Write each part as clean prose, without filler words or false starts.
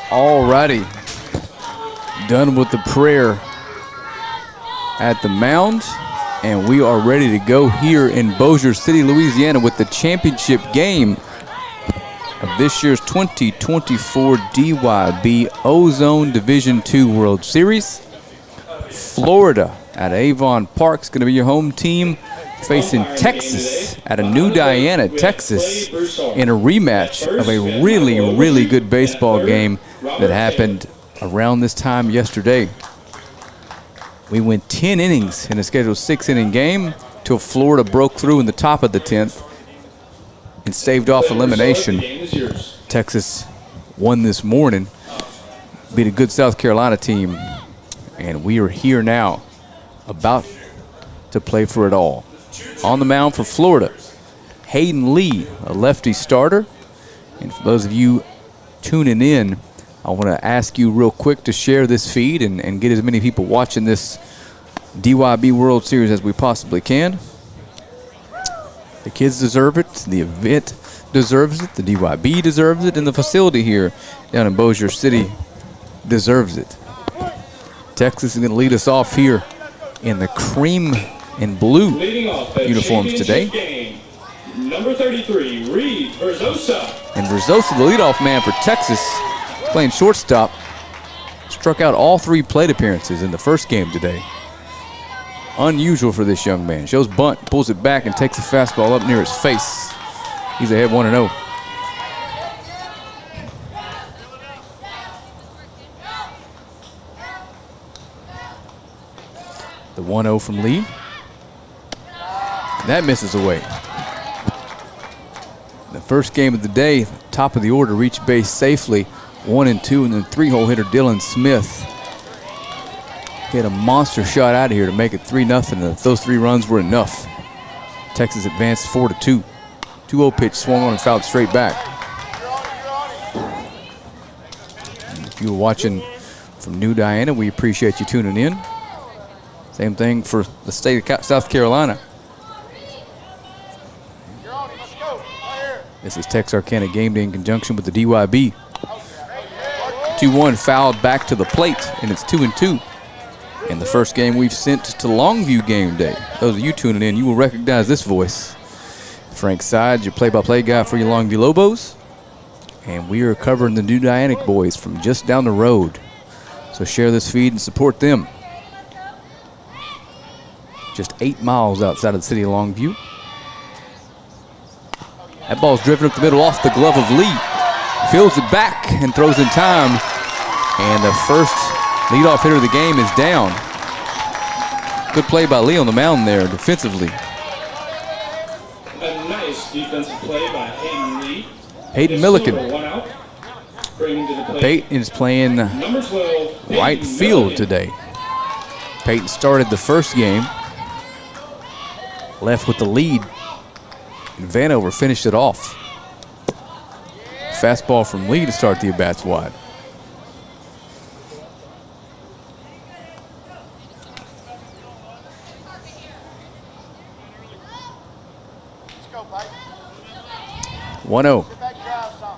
Alrighty. Done with the prayer at the mound. And we are ready to go here in Bossier City, Louisiana with the championship game of this year's 2024 DYB Ozone Division II World Series. Florida at Avon Park is going to be your home team, facing Texas at a New Diana, Texas, in a rematch of a really, really good baseball game that happened around this time yesterday. We went 10 innings in a scheduled 6-inning game till Florida broke through in the top of the 10th and staved off elimination. Texas won this morning, beat a good South Carolina team, and we are here now about to play for it all. On the mound for Florida, Hayden Lee, a lefty starter. And for those of you tuning in, I want to ask you real quick to share this feed and get as many people watching this DYB World Series as we possibly can. The kids deserve it, the event deserves it, the DYB deserves it, and the facility here down in Bossier City deserves it. Texas is going to lead us off here in the cream and blue uniforms today. Number 33, Reed Verzosa. And Verzosa, the leadoff man for Texas, playing shortstop, struck out all 3 plate appearances in the first game today. Unusual for this young man. Shows bunt, pulls it back, and takes a fastball up near his face. He's ahead 1-0. The 1-0 from Lee. That misses away. The first game of the day, top of the order, reached base safely, 1-2, and then 3-hole hitter Dylan Smith hit a monster shot out of here to make it 3-0. And if those 3 runs were enough, Texas advanced 4-2. 2-0 pitch swung on and fouled straight back. And if you were watching from New Diana, we appreciate you tuning in. Same thing for the state of South Carolina. This is Texarkana Game Day in conjunction with the DYB. 2-1 fouled back to the plate, and it's 2-2. In the first game we've sent to Longview Game Day. Those of you tuning in, you will recognize this voice. Frank Sides, your play-by-play guy for your Longview Lobos. And we are covering the New Diana boys from just down the road. So share this feed and support them. Just 8 miles outside of the city of Longview. That ball's driven up the middle off the glove of Lee. Fields it back and throws in time. And the first leadoff hitter of the game is down. Good play by Lee on the mound there defensively. A nice defensive play by Hayden Lee. Hayden Milliken. Peyton Peyton is playing Number 12, right field today. Peyton started the first game, left with the lead, and Vanover finished it off. Fastball from Lee to start the at-bats wide. Let's go, Pike. 1-0. Get back, drive some.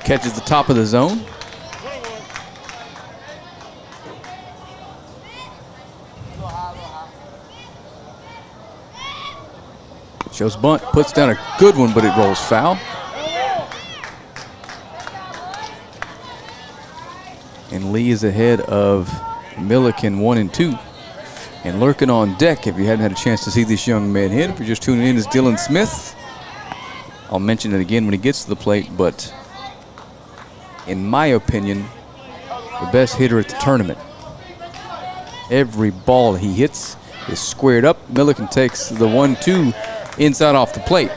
Catches the top of the zone. Shows bunt, puts down a good one, but it rolls foul. And Lee is ahead of Milliken 1-2. And lurking on deck, if you hadn't had a chance to see this young man hit, if you're just tuning in, is Dylan Smith. I'll mention it again when he gets to the plate, but in my opinion, the best hitter at the tournament. Every ball he hits is squared up. Milliken takes the 1-2 inside off the plate.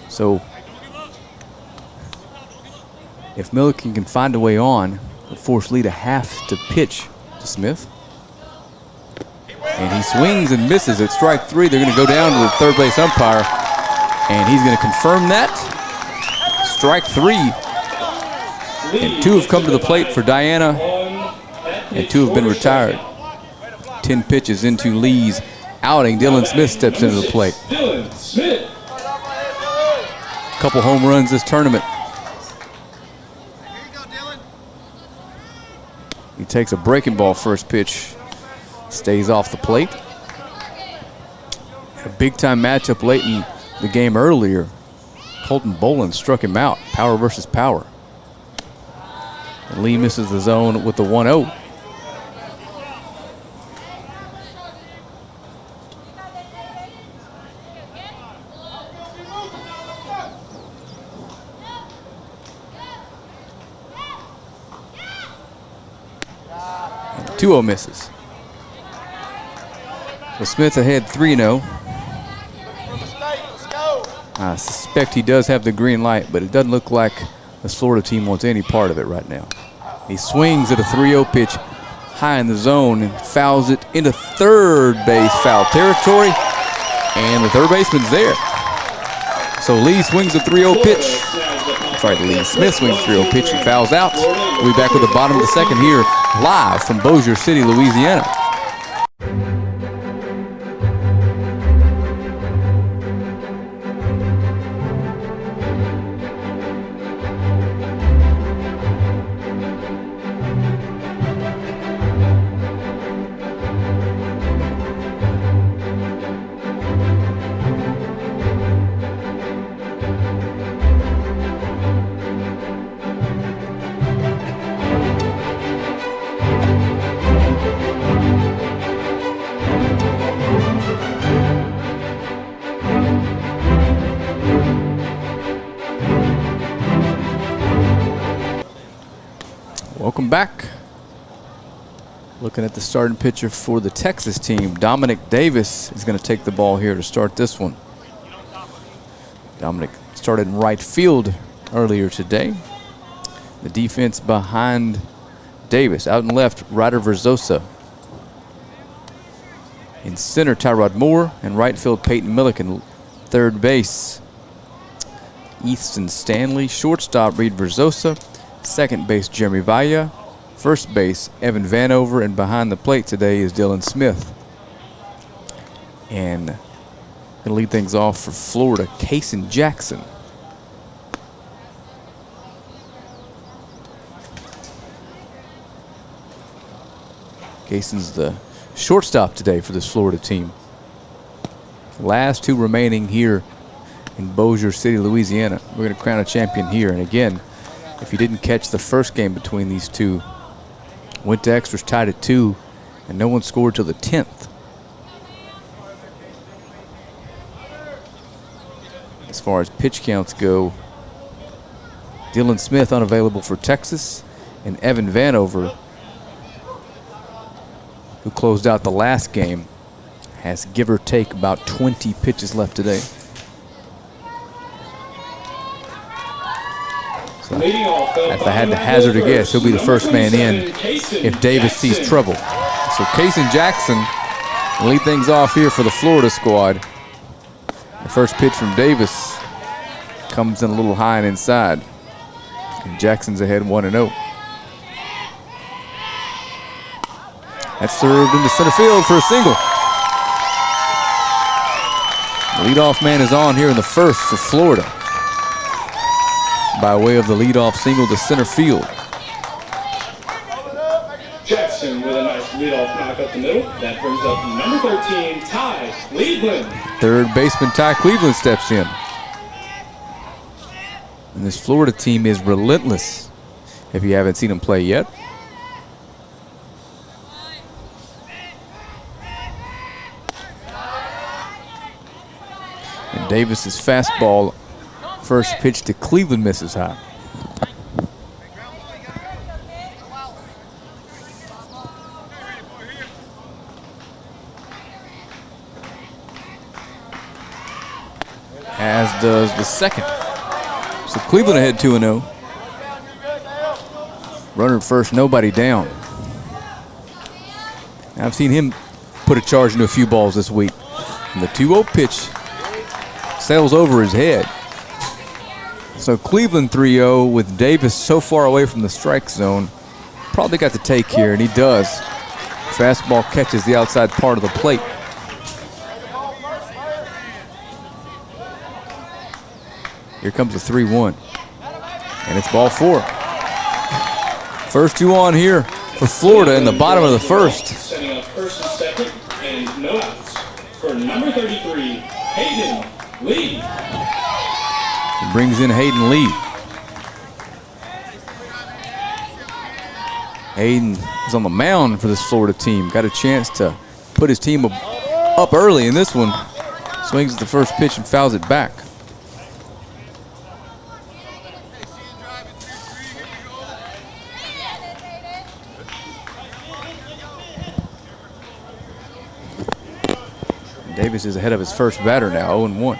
So if Milliken can find a way on, it'll force Lee to have to pitch to Smith. And he swings and misses at strike 3. They're going to go down to the third base umpire, and he's going to confirm that. Strike 3. And 2 have come to the plate for Diana, and 2 have been retired. 10 pitches into Lee's outing. Dylan Smith steps into the plate. couple home runs this tournament. He takes a breaking ball first pitch, stays off the plate. A big-time matchup late in the game earlier. Colton Bolin struck him out, power versus power. And Lee misses the zone with the 1-0. And 2-0 misses. So Smith ahead 3-0. I suspect he does have the green light, but it doesn't look like this Florida team wants any part of it right now. He swings at a 3-0 pitch high in the zone and fouls it into third base foul territory, and the third baseman's there. So Lee swings a 3-0 pitch. Sorry, Lee Smith swings a 3-0 pitch and fouls out. We'll be back with the bottom of the second here, live from Bossier City, Louisiana. Welcome back. Looking at the starting pitcher for the Texas team, Dominic Davis is going to take the ball here to start this one. Dominic started in right field earlier today. The defense behind Davis. Out in left, Ryder Verzosa. In center, Tyrod Moore. And right field, Peyton Milliken. Third base, Easton Stanley. Shortstop, Reed Verzosa. Second base, Jeremy Valla. First base, Evan Vanover. And behind the plate today is Dylan Smith. And going to lead things off for Florida, Kaysen Jackson. Kaysen's the shortstop today for this Florida team. Last two remaining here in Bossier City, Louisiana. We're going to crown a champion here. And again, if you didn't catch the first game between these two, went to extras, tied at 2, and no one scored till the 10th. As far as pitch counts go, Dylan Smith unavailable for Texas, and Evan Vanover, who closed out the last game, has give or take about 20 pitches left today. So if I had to hazard a guess, he'll be the first man in if Davis sees trouble. So Kaysen Jackson will lead things off here for the Florida squad. The first pitch from Davis comes in a little high and inside. And Jackson's ahead 1-0. That's served into center field for a single. The leadoff man is on here in the first for Florida, by way of the leadoff single to center field. Jackson with a nice leadoff knock up the middle. That brings up number 13, Ty Cleveland. Third baseman Ty Cleveland steps in. And this Florida team is relentless, if you haven't seen them play yet. And Davis's fastball, first pitch to Cleveland, misses high. As does the second. So Cleveland ahead 2-0. Runner at first, nobody down. Now I've seen him put a charge into a few balls this week. And the 2-0 pitch sails over his head. So Cleveland 3-0 with Davis so far away from the strike zone. Probably got the take here, and he does. Fastball catches the outside part of the plate. Here comes the 3-1. And it's ball 4. First 2 on here for Florida in the bottom of the first. Setting up first and second, and no outs for number 33, Hayden Lee. He brings in Hayden Lee. Hayden is on the mound for this Florida team. Got a chance to put his team up early in this one. Swings at the first pitch and fouls it back. Davis is ahead of his first batter now, 0-1.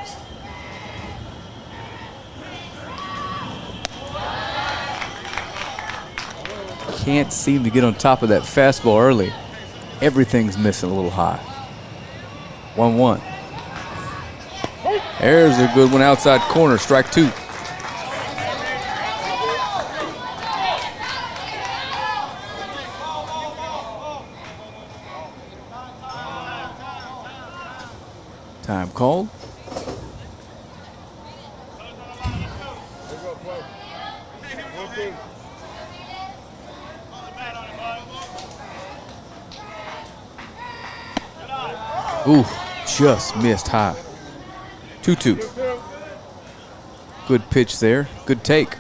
Can't seem to get on top of that fastball early. Everything's missing a little high. 1-1. There's a good one outside corner, strike 2. Time called. Ooh, just missed high. 2-2. Good pitch there. Good take.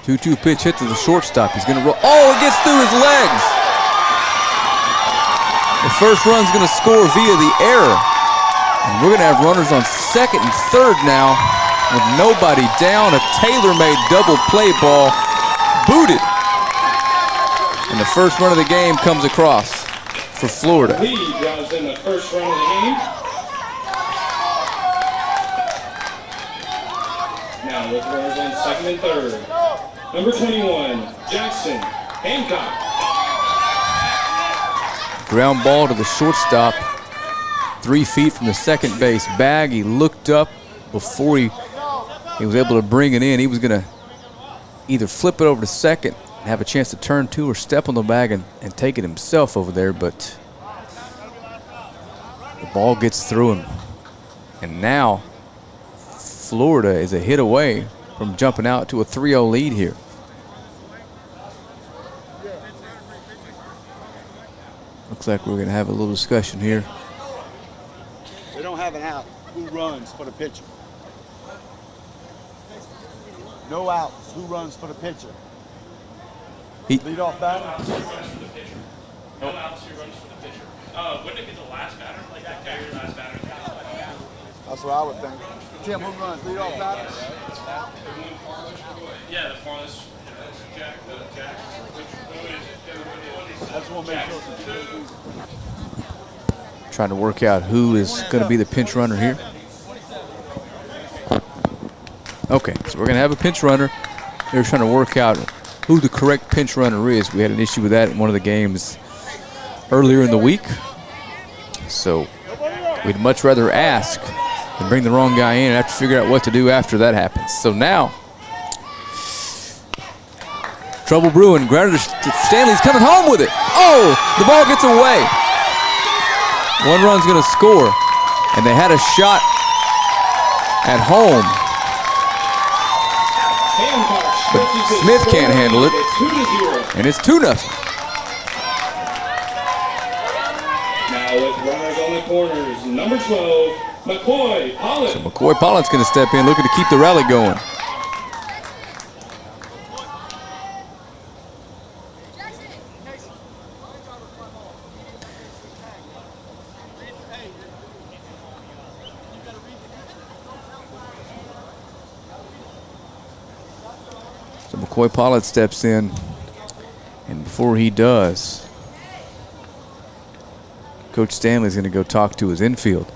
Two-two pitch hit to the shortstop. He's going to roll. Oh, it gets through his legs. The first run's going to score via the error. And we're going to have runners on second and third now with nobody down. A tailor-made double play ball booted. And the first run of the game comes across for Florida. Lee drives in the first run of the game. Now with runners on second and third. Number 21, Jackson Hancock. Ground ball to the shortstop. 3 feet from the second base bag. He looked up before he was able to bring it in. He was going to either flip it over to second and have a chance to turn 2 or step on the bag and take it himself over there, but the ball gets through him. And now Florida is a hit away from jumping out to a 3-0 lead here. Looks like we're going to have a little discussion here. They don't have an out. Who runs for the pitcher? No outs. Who runs for the pitcher? Lead off batter? No outs, who runs for the pitcher? Wouldn't it be the last batter? Like that carry last batter? That's what I would think. Tim, who runs? Lead off batter? Yeah, the farthest. Jack. That's what makes sure. Trying to work out who is going to be the pinch runner here. Okay, so we're going to have a pinch runner. They're trying to work out who the correct pinch runner is. We had an issue with that in one of the games earlier in the week. So we'd much rather ask than bring the wrong guy in and have to figure out what to do after that happens. So now, trouble brewing. Grounded to Stanley's coming home with it. Oh, the ball gets away. 1 run's going to score, and they had a shot at home. But Smith can't handle it, and it's 2-0. Now with runners on the corners, number 12, McCoy Pollitt. So McCoy Pollitt's going to step in, looking to keep the rally going. So McCoy Pollitt steps in, and before he does, Coach Stanley's going to go talk to his infield.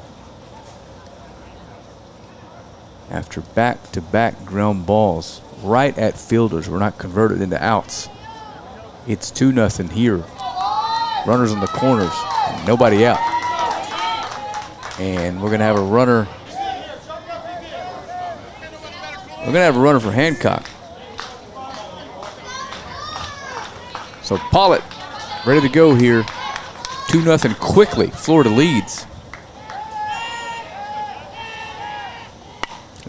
After back-to-back ground balls right at fielders were not converted into outs. It's 2-0 here. Runners on the corners, and nobody out. And we're going to have a runner. We're going to have a runner for Hancock. So Pollitt ready to go here. 2-0 quickly. Florida leads.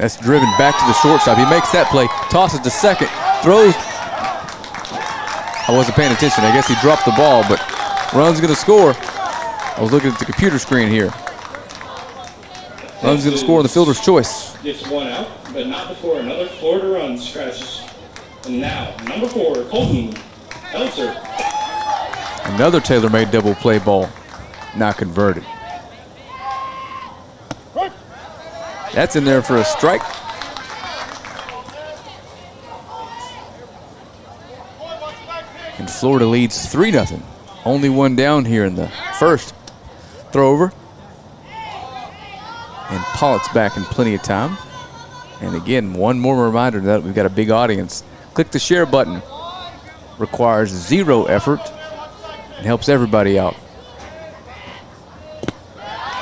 That's driven back to the shortstop. He makes that play, tosses to second, throws. I wasn't paying attention. I guess he dropped the ball, but run's going to score. I was looking at the computer screen here. Run's going to score on the fielder's choice. Gets one out, but not before another Florida run scratches. And now, number 4, Colton Elser. Another tailor-made double play ball, not converted. That's in there for a strike. And Florida leads 3-0. Only one down here in the first. Throw over. And Pollitt's back in plenty of time. And again, one more reminder that we've got a big audience. Click the share button. Requires 0 effort and helps everybody out.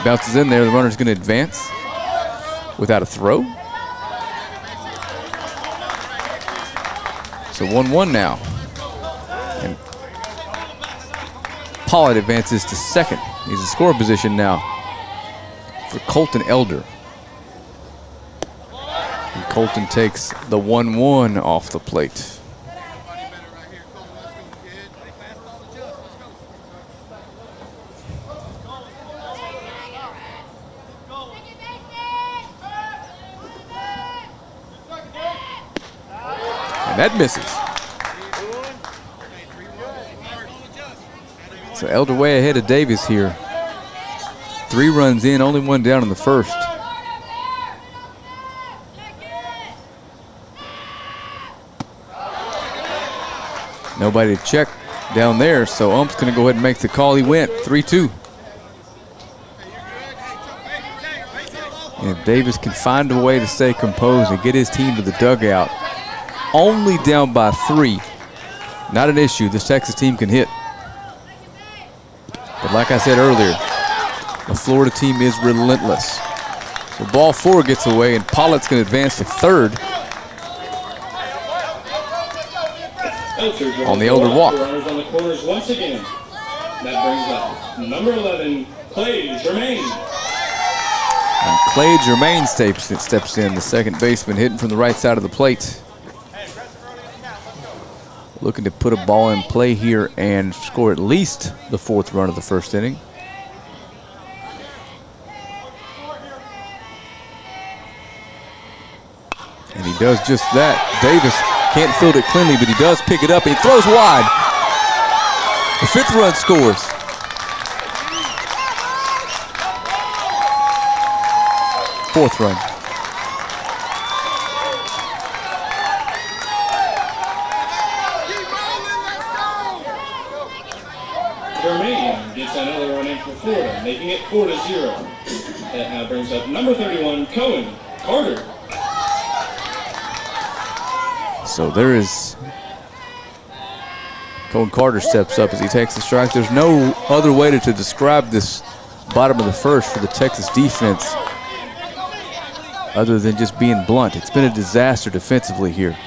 Bounces in there. The runner's going to advance without a throw. So 1-1 now. And Pollitt advances to second. He's in scoring position now for Colton Elder. And Colton takes the 1-1 off the plate. And that misses. So Elder way ahead of Davis here. 3 runs in, only one down in the first. Nobody to check down there, so Ump's going to go ahead and make the call. He went 3-2. And if Davis can find a way to stay composed and get his team to the dugout, only down by 3, not an issue. This Texas team can hit. But like I said earlier, the Florida team is relentless. So ball 4 gets away, and Pollitt's going to advance to third on the Elder walk. Runners on the corners once again. That brings up number 11, Clay Germain. And Clay Germain steps in, the second baseman, hitting from the right side of the plate. Looking to put a ball in play here and score at least the 4th run of the first inning. And he does just that. Davis can't field it cleanly, but he does pick it up and he throws wide. The 5th run scores. Fourth run. Germain gets another run in for Florida, making it 4-0. That now brings up number 31, Cohen Carter. So there is Cohen Carter steps up as he takes the strike. There's no other way to describe this bottom of the first for the Texas defense other than just being blunt. It's been a disaster defensively here.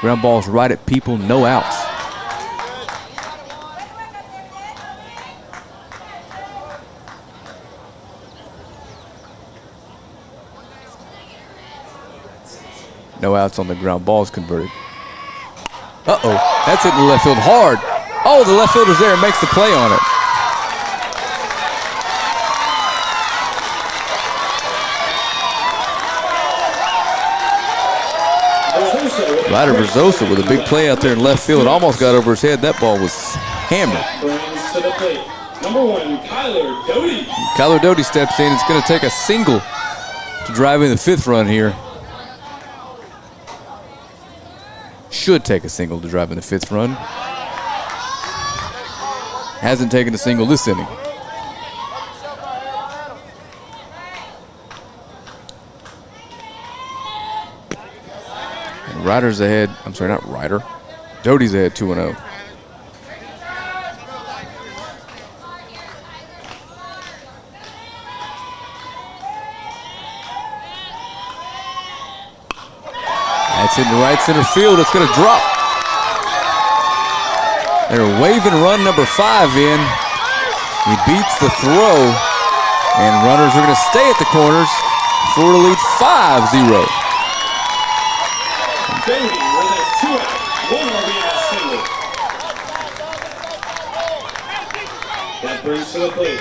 Ground balls right at people, no outs. No outs on the ground, balls converted. Uh-oh, that's hitting the left field hard. Oh, the left fielder's there and makes the play on it. Ryder Verzosa with a big play out there in left field. Almost got over his head. That ball was hammered. Brings to the plate. Number 1, Kyler Doty. Kyler Doty steps in. It's going to take a single to drive in the 5th run here. Should take a single to drive in the 5th run. Hasn't taken a single this inning. And Ryder's ahead. I'm sorry, not Ryder. Doty's ahead 2-0. That's in the right center field. It's going to drop. They're waving run number 5 in. He beats the throw, and runners are going to stay at the corners. Florida leads 5-0. Cody with a 2-out, 1 RBI single. That brings to the plate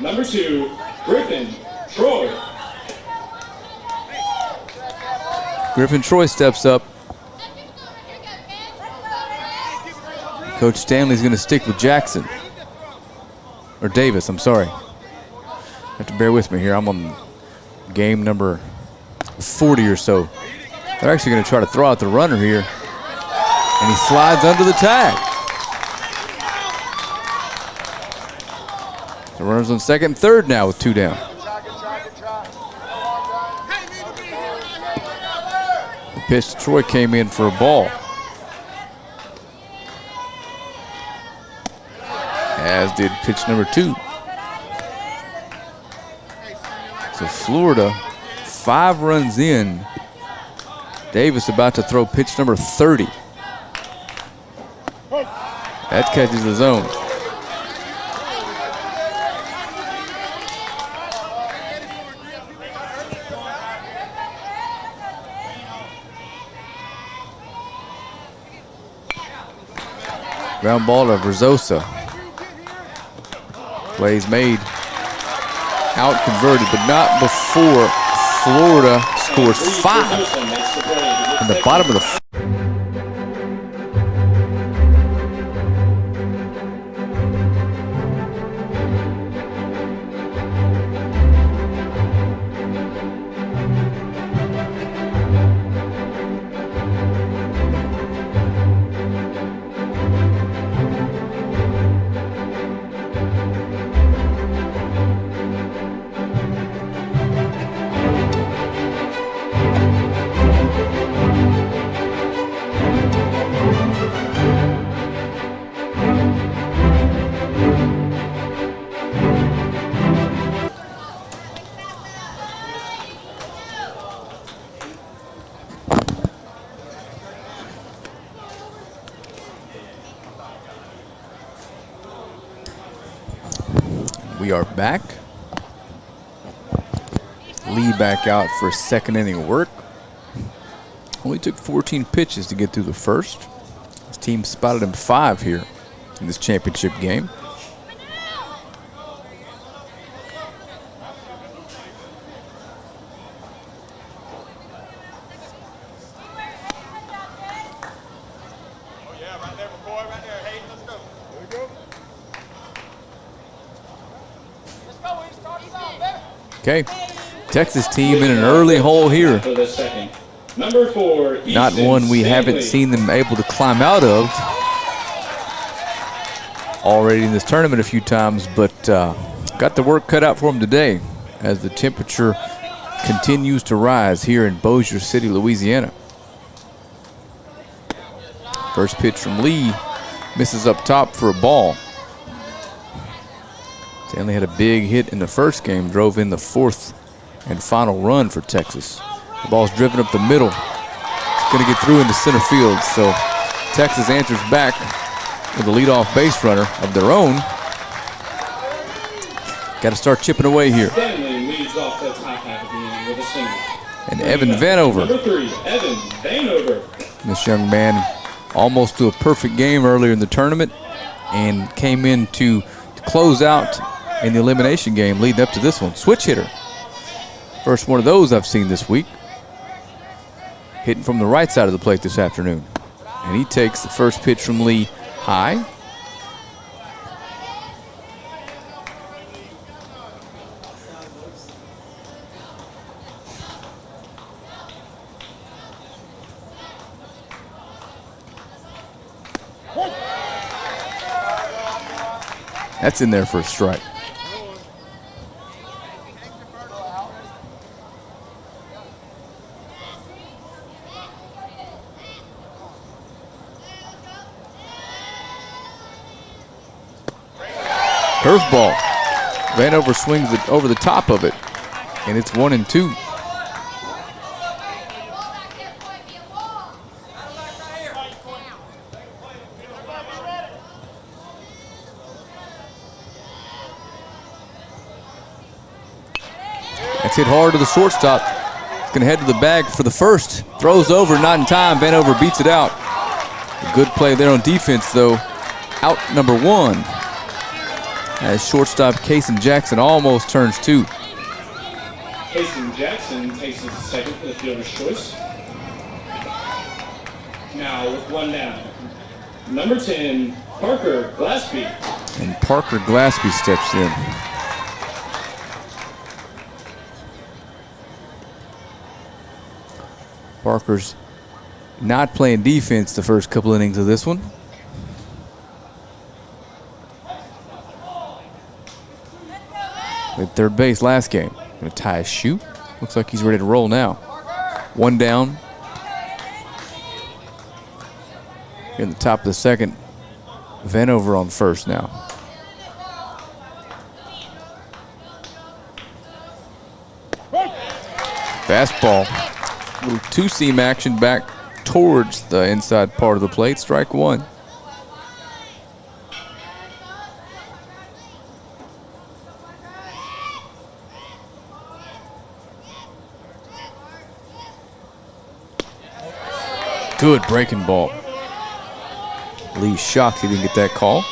number 2, Griffin Troy. Griffin Troy steps up. Coach Stanley's going to stick with Jackson. Or Davis, I'm sorry. You have to bear with me here. I'm on game number 40 or so. They're actually going to try to throw out the runner here. And he slides under the tag. The runner's on second and third now with 2 down. The pitch to Troy came in for a ball. As did pitch number 2. So Florida 5 runs in. Davis about to throw pitch number 30. That catches the zone. Ground ball to Verzosa. Plays made. Out converted, but not before Florida scores 5 in the bottom of the We are back. Lee back out for second inning work. Only took 14 pitches to get through the first. His team spotted him 5 here in this championship game. Okay, Texas team in an early hole here. Number 4, not one we haven't seen them able to climb out of already in this tournament a few times, but got the work cut out for them today as the temperature continues to rise here in Bossier City, Louisiana. First pitch from Lee misses up top for a ball. Stanley had a big hit in the first game, drove in the 4th and final run for Texas. The ball's driven up the middle. It's going to get through into center field, so Texas answers back with a leadoff base runner of their own. Got to start chipping away here. Stanley leads off the top half of the inning with a single. And Evan Vanover. Number 3, Evan Vanover. This young man almost to a perfect game earlier in the tournament and came in to close out in the elimination game leading up to this one. Switch hitter. First one of those I've seen this week. Hitting from the right side of the plate this afternoon. And he takes the first pitch from Lee high. That's in there for a strike. Curveball. Vanover swings it over the top of it, and it's 1-2. That's hit hard to the shortstop. It's going to head to the bag for the first. Throws over, not in time. Vanover beats it out. A good play there on defense, though. Out number 1. As shortstop Kason Jackson almost turns 2. Kason Jackson takes his second for the fielder's choice. Now with 1 down. Number 10, Parker Glaspie. And Parker Glaspie steps in. Parker's not playing defense the first couple innings of this one. At third base last game. Going to tie a shoe. Looks like he's ready to roll now. 1 down. In the top of the second. Vanover on first now. Fastball. A little two-seam action back towards the inside part of the plate. Strike 1. Good breaking ball. Lee's shocked he didn't get that call.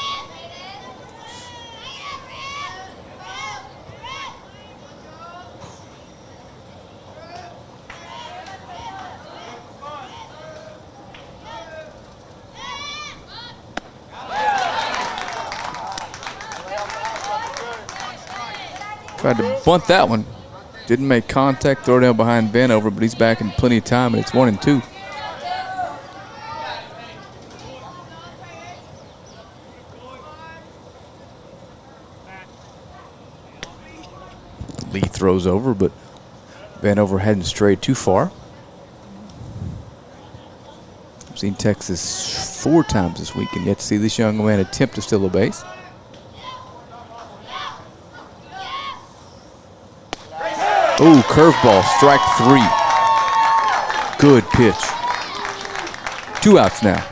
Tried to bunt that one. Didn't make contact. Throw down behind Vanover, but he's back in plenty of time, and it's 1-2. Lee throws over, but Vanover hadn't strayed too far. I've seen Texas 4 times this week, and yet to see this young man attempt to steal a base. Ooh, curveball, strike 3. Good pitch. 2 outs now.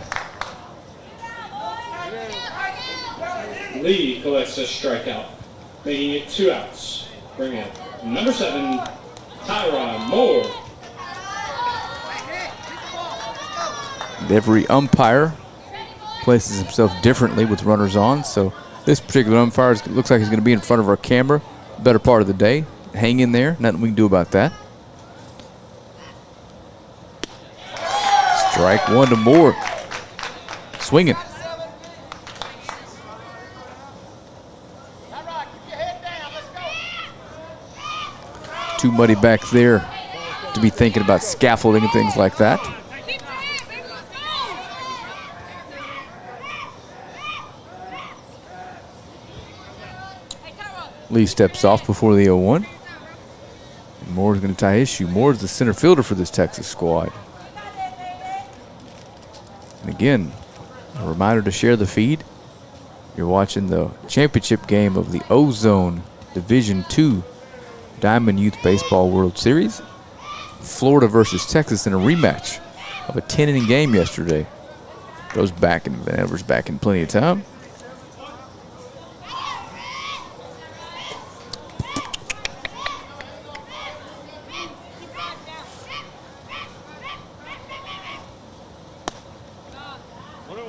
Lee collects a strikeout, making it 2 outs. Bring in number 7, Tyron Moore. And every umpire places himself differently with runners on, so this particular umpire looks like he's going to be in front of our camera the better part of the day. Hang in there. Nothing we can do about that. Strike 1 to Moore. Swinging. Too muddy back there to be thinking about scaffolding and things like that. Lee steps off before the 0-1. Moore's going to tie his shoe. Moore's the center fielder for this Texas squad. And again, a reminder to share the feed. You're watching the championship game of the Ozone Division II Diamond Youth Baseball World Series. Florida versus Texas in a rematch of a 10-inning game yesterday. Goes back, and Vanover's back in plenty of time.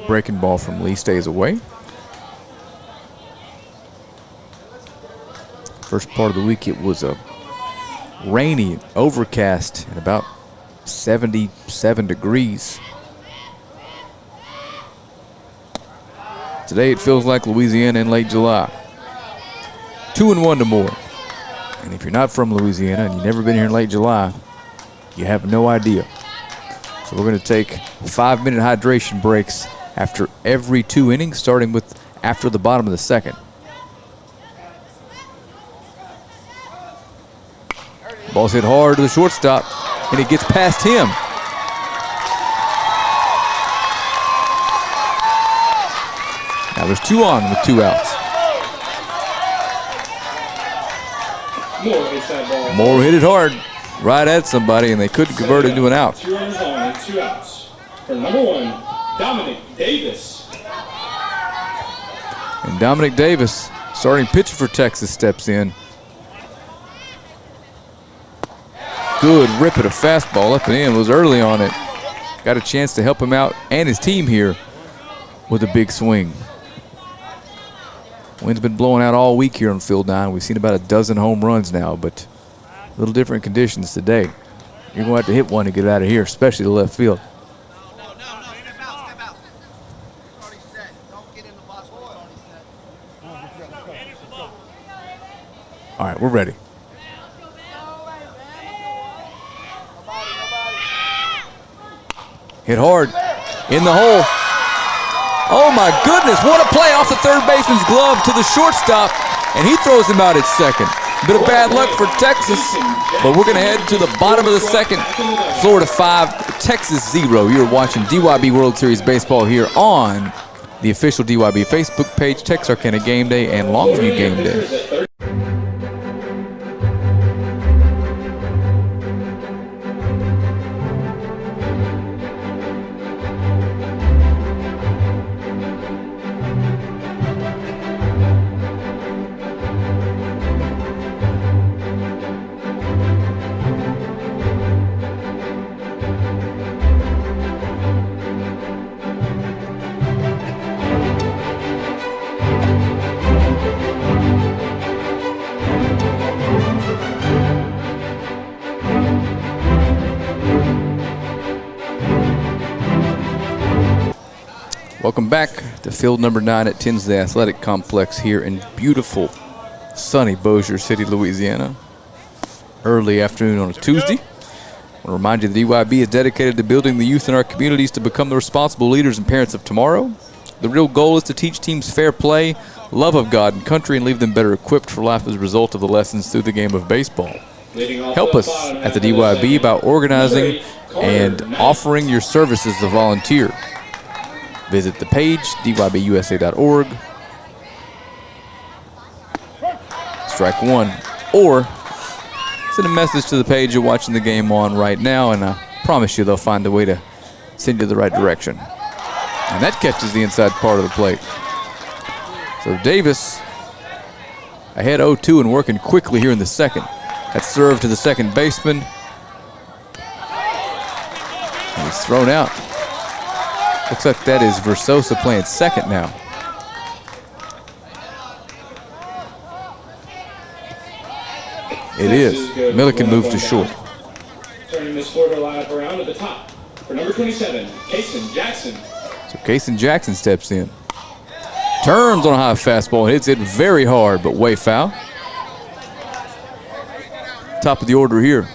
Breaking ball from Lee stays away. First part of the week, it was a rainy, overcast, and about 77 degrees. Today it feels like Louisiana in late July. 2-1 to Moore. And if you're not from Louisiana and you've never been here in late July, you have no idea. So we're going to take 5-minute hydration breaks after every 2 innings, starting with after the bottom of the second. Ball's hit hard to the shortstop, and it gets past him. Now there's 2 on with 2 outs. Moore hits that ball. Moore hit it hard right at somebody, and they couldn't convert it into an out. 2 runners on and 2 outs. For number 1, Dominic Davis. And Dominic Davis, starting pitcher for Texas, steps in. good rip at a fastball up and in. Was early on it. Got a chance to help him out and his team here with a big swing. Wind's been blowing out all week here on Field 9. We've seen about a dozen home runs now, but a little different conditions today. You're going to have to hit one to get out of here, especially the left field. All right, we're ready. Hit hard, in the hole. Oh my goodness, what a play off the third baseman's glove to the shortstop, and he throws him out at second. Bit of bad luck for Texas, but we're gonna head to the bottom of the second. Florida 5, Texas 0. You're watching DYB World Series Baseball here on the official DYB Facebook page, Texarkana Game Day, and Longview Game Day. Welcome back to field number 9 at Tinsley Athletic Complex here in beautiful, sunny Bossier City, Louisiana. Early afternoon on a Tuesday. I want to remind you that DYB is dedicated to building the youth in our communities to become the responsible leaders and parents of tomorrow. The real goal is to teach teams fair play, love of God and country, and leave them better equipped for life as a result of the lessons through the game of baseball. Help us at the DYB by organizing and offering your services as a volunteer. Visit the page, dybusa.org. Strike one. Or send a message to the page you're watching the game on right now, and I promise you they'll find a way to send you the right direction. And that catches the inside part of the plate. So Davis ahead 0-2 and working quickly here in the second. That serve to the second baseman. And he's thrown out. Looks like that is Versosa playing second now. It is. Milliken moves to short. Turning this Florida lineup around at the top for number 27, Kason Jackson. So Kason Jackson steps in. Turns on a high fastball, hits it very hard, but way foul. Top of the order here.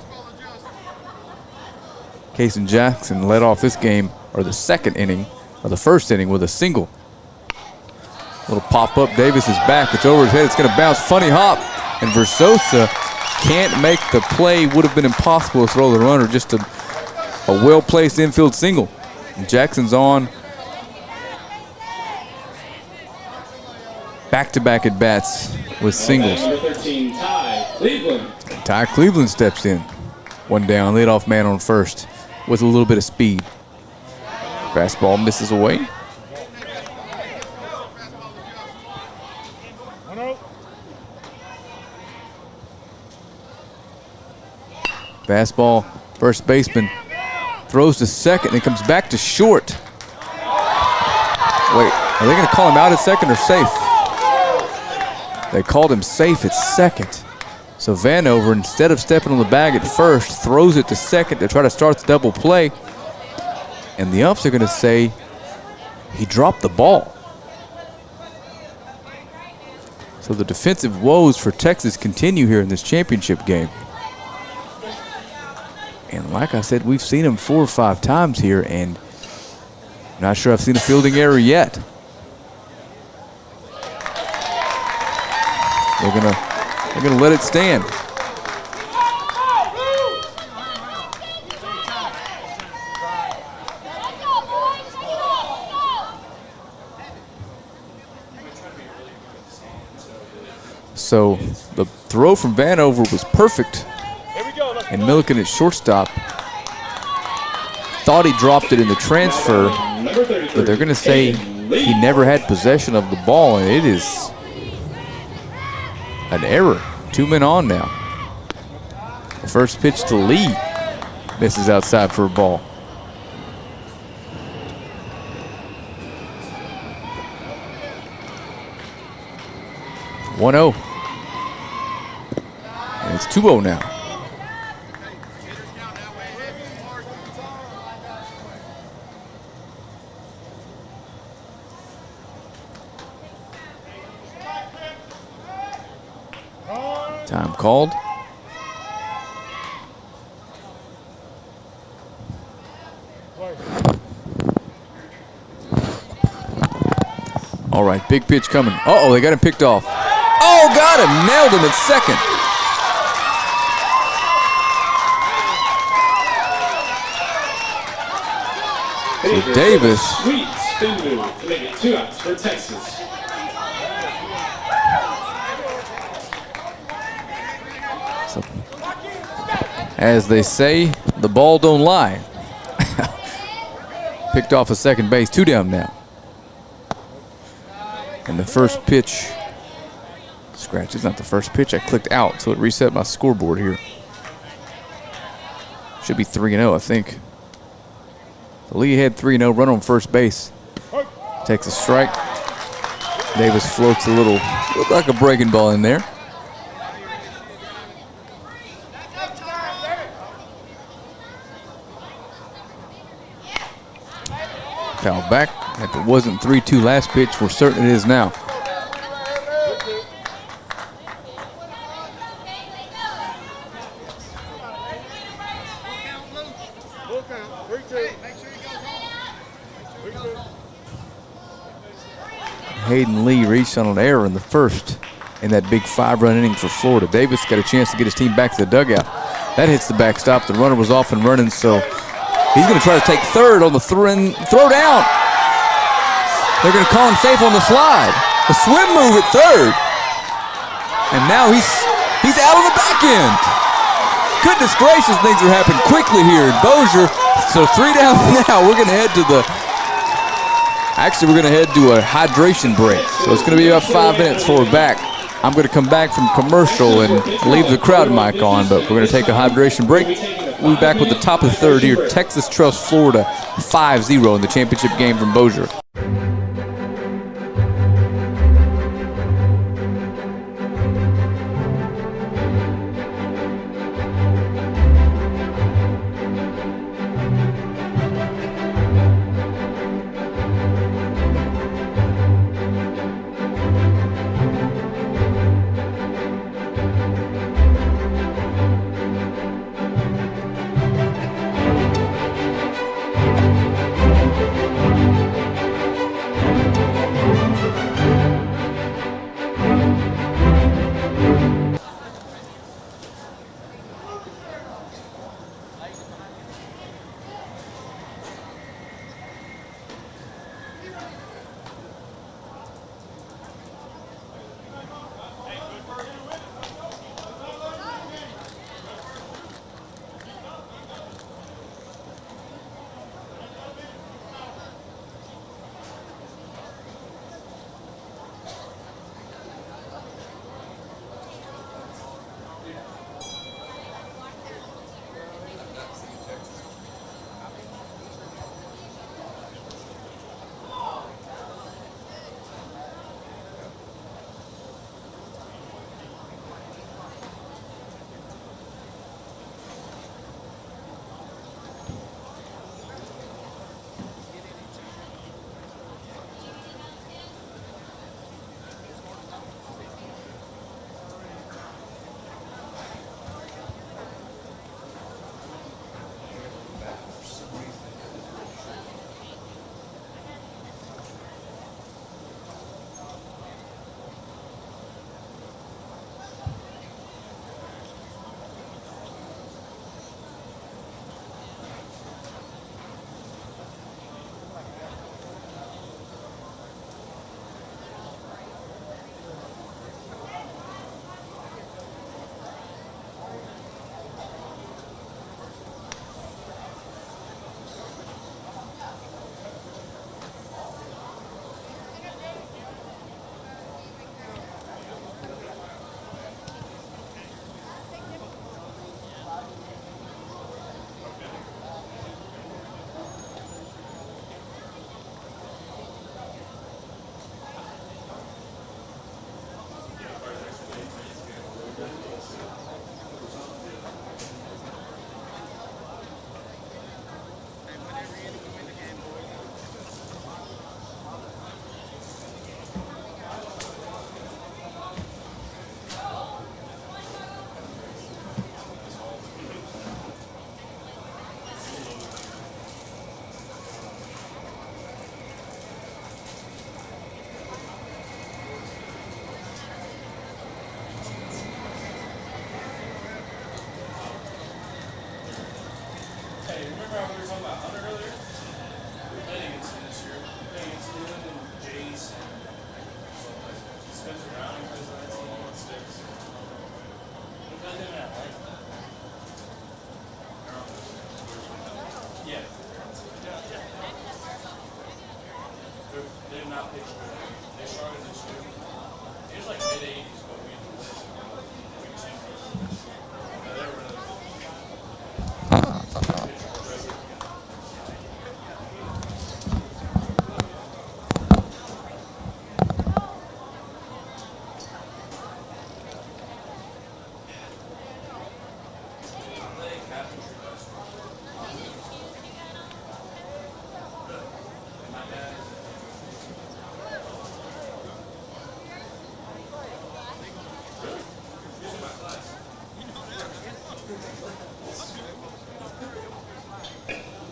Kason Jackson led off this game, or the second inning, or the first inning, with a single. Little pop-up, Davis is back, it's over his head, it's gonna bounce, funny hop, and Versosa can't make the play. Would have been impossible to throw the runner, just a well-placed infield single. And Jackson's on. Back-to-back at-bats with singles. Number 13, Ty Cleveland. Ty Cleveland steps in. One down, leadoff man on first with a little bit of speed. Fastball misses away. Fastball, first baseman throws to second and comes back to short. Wait, are they going to call him out at second or safe? They called him safe at second. So Vanover, instead of stepping on the bag at first, throws it to second to try to start the double play. And the umps are going to say he dropped the ball. So the defensive woes for Texas continue here in this championship game. And like I said, we've seen him 4 or 5 times here, and I'm not sure I've seen a fielding error yet. They're gonna let it stand. So the throw from Vanover was perfect. And Milliken at shortstop thought he dropped it in the transfer, but they're going to say he never had possession of the ball, and it is an error. 2 men on now. The first pitch to Lee. Misses outside for a ball. (1-0). And it's 2-0 now. Time called. All right, big pitch coming. Uh-oh, they got him picked off. Oh, got him. Nailed him at second. So Davis. Sweet spin move to make it 2 outs for Texas. So, as they say, the ball don't lie. Picked off a second base, 2 down now. And the first pitch, scratch, it's not the first pitch. I clicked out, so it reset my scoreboard here. Should be 3-0, I think. The Lee had 3-0, run on first base. Takes a strike. Davis floats a little, looked like a breaking ball in there. Foul back. If it wasn't 3-2 last pitch, we're certain it is now. Hayden Lee reached on an error in the first in that big 5-run inning for Florida. Davis got a chance to get his team back to the dugout. That hits the backstop. The runner was off and running, so he's going to try to take third on the throw down. They're going to call him safe on the slide. A swim move at third. And now he's out on the back end. Goodness gracious, things are happening quickly here in Bossier. So 3 down now. We're going to head to a hydration break. So it's going to be about 5 minutes before we're back. I'm going to come back from commercial and leave the crowd mic on, but we're going to take a hydration break. We'll be back with the top of the third here. Texas trusts Florida 5-0 in the championship game from Bossier.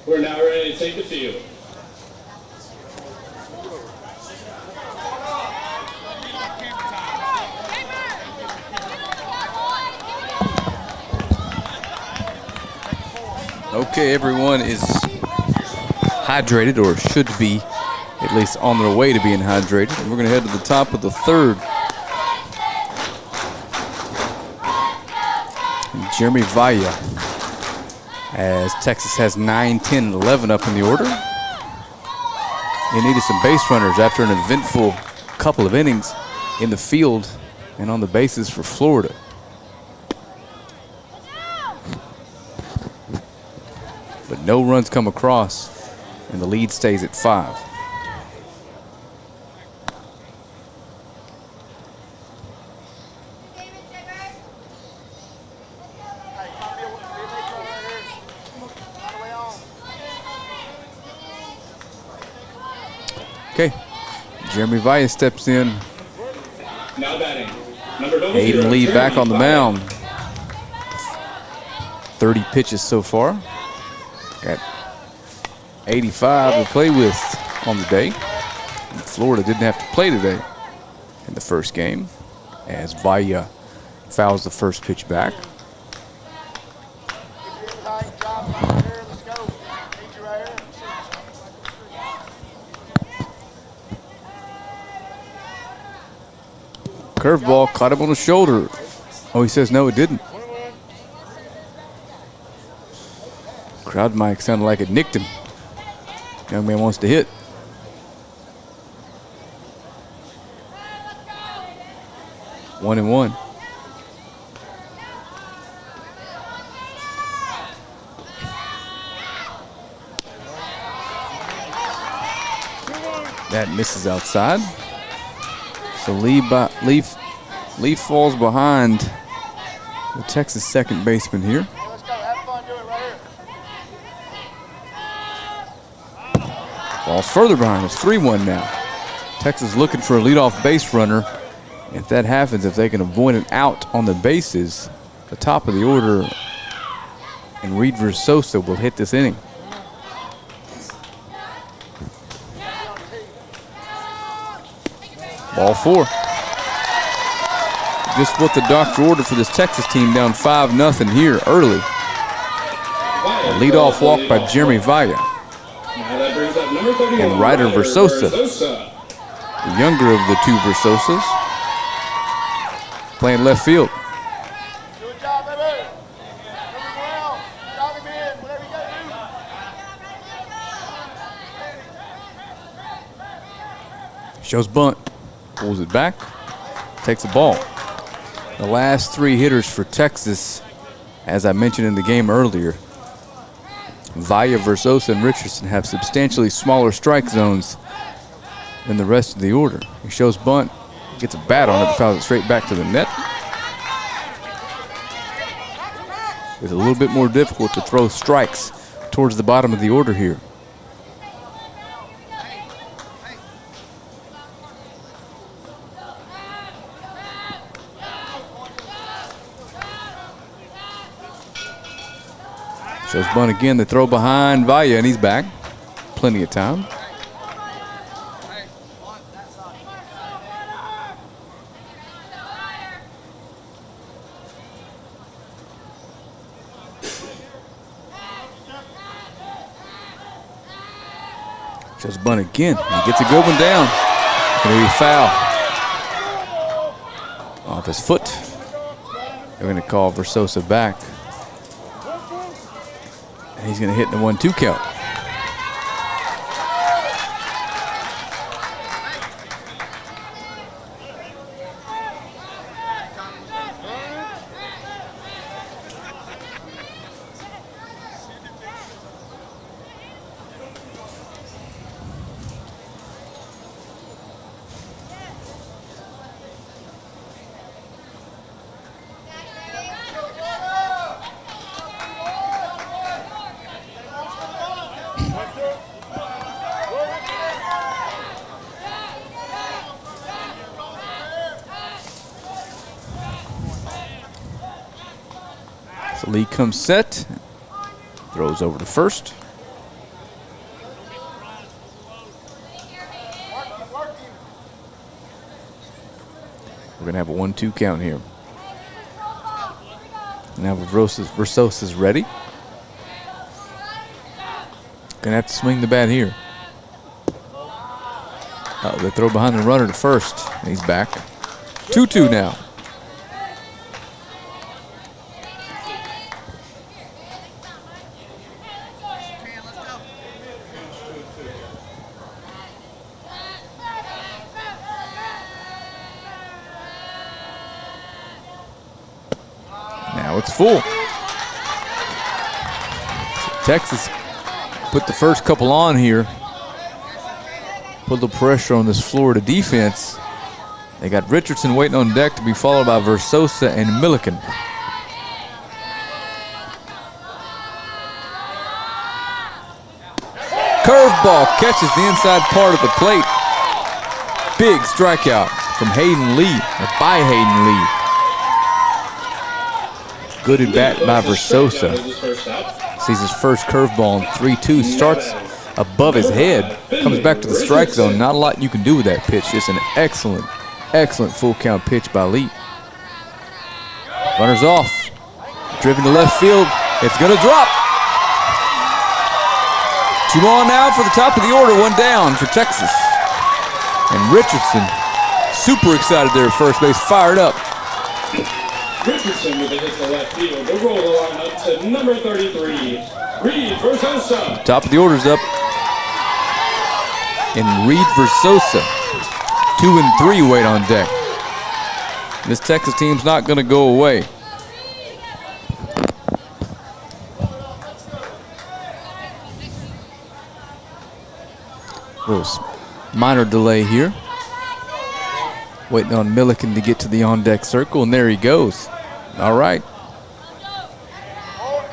We're now ready to take the field. Okay, everyone is hydrated, or should be, at least on their way to being hydrated. And we're going to head to the top of the third. And Jeremy Valla, as Texas has 9, 10, and 11 up in the order. They needed some base runners after an eventful couple of innings in the field and on the bases for Florida. But no runs come across, and the lead stays at 5. Okay, Jeremy Valla steps in. Now batting, number Aiden Lee back on the mound. 30 pitches so far. Got 85 to play with on the day. And Florida didn't have to play today in the first game, as Valla fouls the first pitch back. Curveball caught him on the shoulder. Oh, he says no, it didn't. Crowd mic sounded like it nicked him. Young man wants to hit. One and one. That misses outside. So Lee falls behind the Texas second baseman here. Falls further behind. It's 3-1 now. Texas looking for a leadoff base runner. If that happens, if they can avoid an out on the bases, the top of the order and Reed Versosa will hit this inning. Ball 4. Just what the doctor ordered for this Texas team, down 5-0 here early. A leadoff walk by Jeremy Valla. And Ryder Versosa, the younger of the two Versosas, playing left field. Good job, baby. Drop him in, whatever you gotta do. Shows bunt, pulls it back, takes the ball. The last 3 hitters for Texas, as I mentioned in the game earlier, Valla, Versosa, and Richardson have substantially smaller strike zones than the rest of the order. He shows bunt, gets a bat on it, fouls it straight back to the net. It's a little bit more difficult to throw strikes towards the bottom of the order here. Shows bunt again, the throw behind Valla, and he's back. Plenty of time. Just bunt again. He gets a good one down. Gonna be foul. Off his foot. They're gonna call Versosa back. And he's gonna hit the 1-2 count. So Lee comes set, throws over to first. We're gonna have a 1-2 count here. Now Versosa's ready. Gonna have to swing the bat here. They throw behind the runner to first, and he's back. 2-2 now. Now it's full. Texas put the first couple on here. Put a little pressure on this Florida defense. They got Richardson waiting on deck to be followed by Versosa and Milliken. Curveball catches the inside part of the plate. Big strikeout from Hayden Lee, or by Hayden Lee. Good at bat by Versosa. Sees his first curveball in 3-2. Starts above his head. Comes back to the strike zone. Not a lot you can do with that pitch. Just an excellent, excellent full count pitch by Lee. Runners off. Driven to left field. It's going to drop. 2 on now for the top of the order. 1 down for Texas. And Richardson, super excited there at first base. Fired up. Richardson with a hit to left field. The roll the line up to number 33, Reed Versosa. Top of the order's up. And Reed Versosa, 2 and 3 wait on deck. This Texas team's not going to go away. Little minor delay here. Waiting on Milliken to get to the on-deck circle, and there he goes. All right.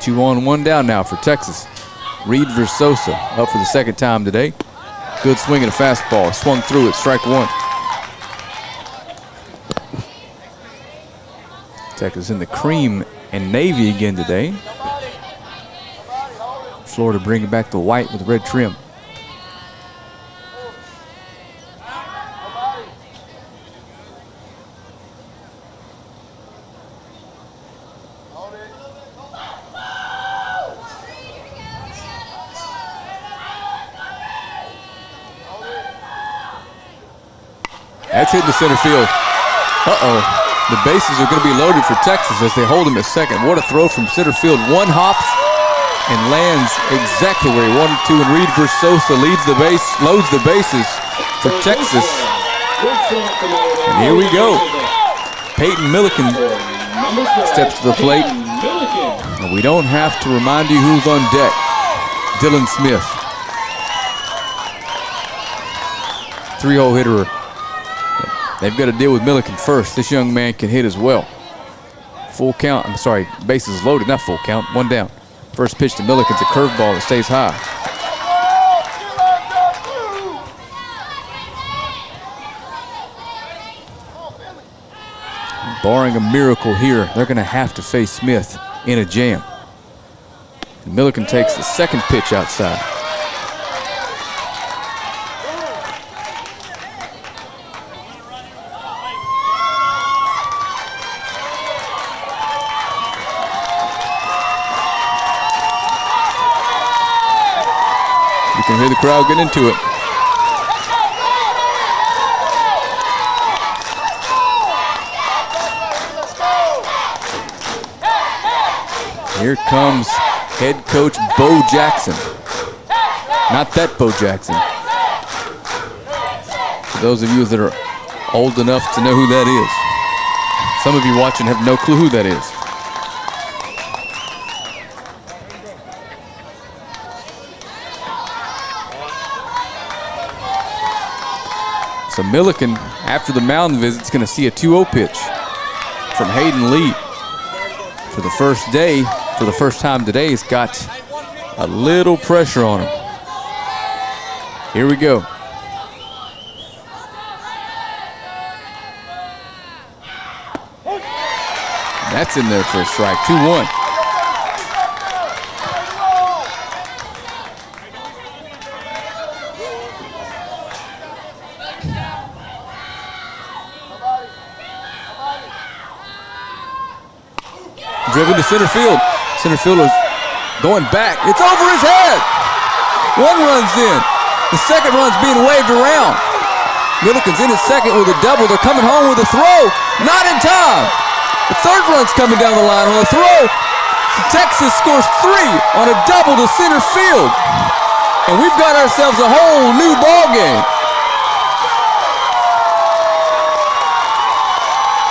2 on, 1 down now for Texas. Reed Versosa up for the second time today. Good swing and a fastball. Swung through it, strike 1. Texas in the cream and navy again today. Florida bringing back the white with red trim. That's hitting the center field. Uh-oh. The bases are going to be loaded for Texas as they hold him at second. What a throw from center field. 1 hops and lands exactly where he wanted to. And Reed Versosa loads the bases for Texas. And here we go. Peyton Milliken steps to the plate. And we don't have to remind you who's on deck. Dylan Smith. 3-hole hitter. They've got to deal with Milliken first. This young man can hit as well. Full count. I'm sorry, bases loaded, not full count. 1 down. First pitch to Milliken's a curveball that stays high. Barring a miracle here, they're going to have to face Smith in a jam. And Milliken takes the second pitch outside. You can hear the crowd get into it. Here comes head coach Bo Jackson. Not that Bo Jackson. For those of you that are old enough to know who that is. Some of you watching have no clue who that is. So Milliken, after the mound visit, is going to see a 2-0 pitch from Hayden Lee. For the first day, for the first time today, he's got a little pressure on him. Here we go. That's in there for a strike, 2-1. Driven to center field. Center fielder's going back. It's over his head. One run's in. The second run's being waved around. Milliken's in at second with a double. They're coming home with a throw. Not in time. The third run's coming down the line on a throw. Texas scores 3 on a double to center field. And we've got ourselves a whole new ball game.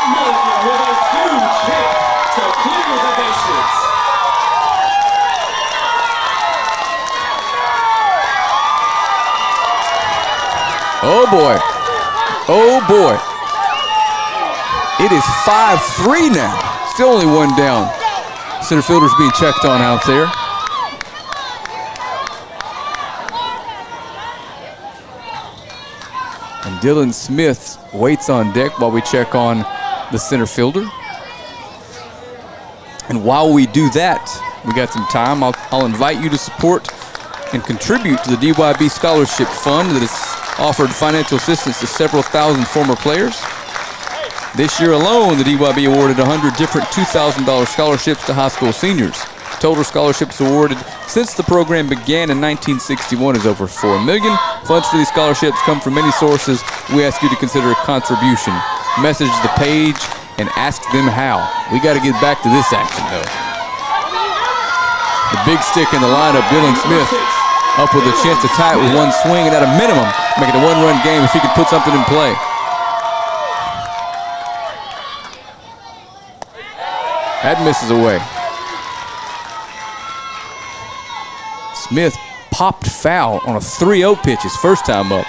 Milliken with a huge hit to clear the bases. Oh boy. Oh boy. It is 5-3 now. Still only one down. Center fielder's being checked on out there. And Dylan Smith waits on deck while we check on the center fielder. And while we do that, we got some time. I'll invite you to support and contribute to the DYB Scholarship Fund that has offered financial assistance to several thousand former players. This year alone, the DYB awarded 100 different $2,000 scholarships to high school seniors. Total scholarships awarded since the program began in 1961 is over $4 million. Funds for these scholarships come from many sources. We ask you to consider a contribution. Message the page and ask them how. We got to get back to this action, though. The big stick in the lineup, Dylan Smith, up with a chance to tie it with one swing, and at a minimum, make it a one-run game if he could put something in play. That misses away. Smith popped foul on a 3-0 pitch his first time up.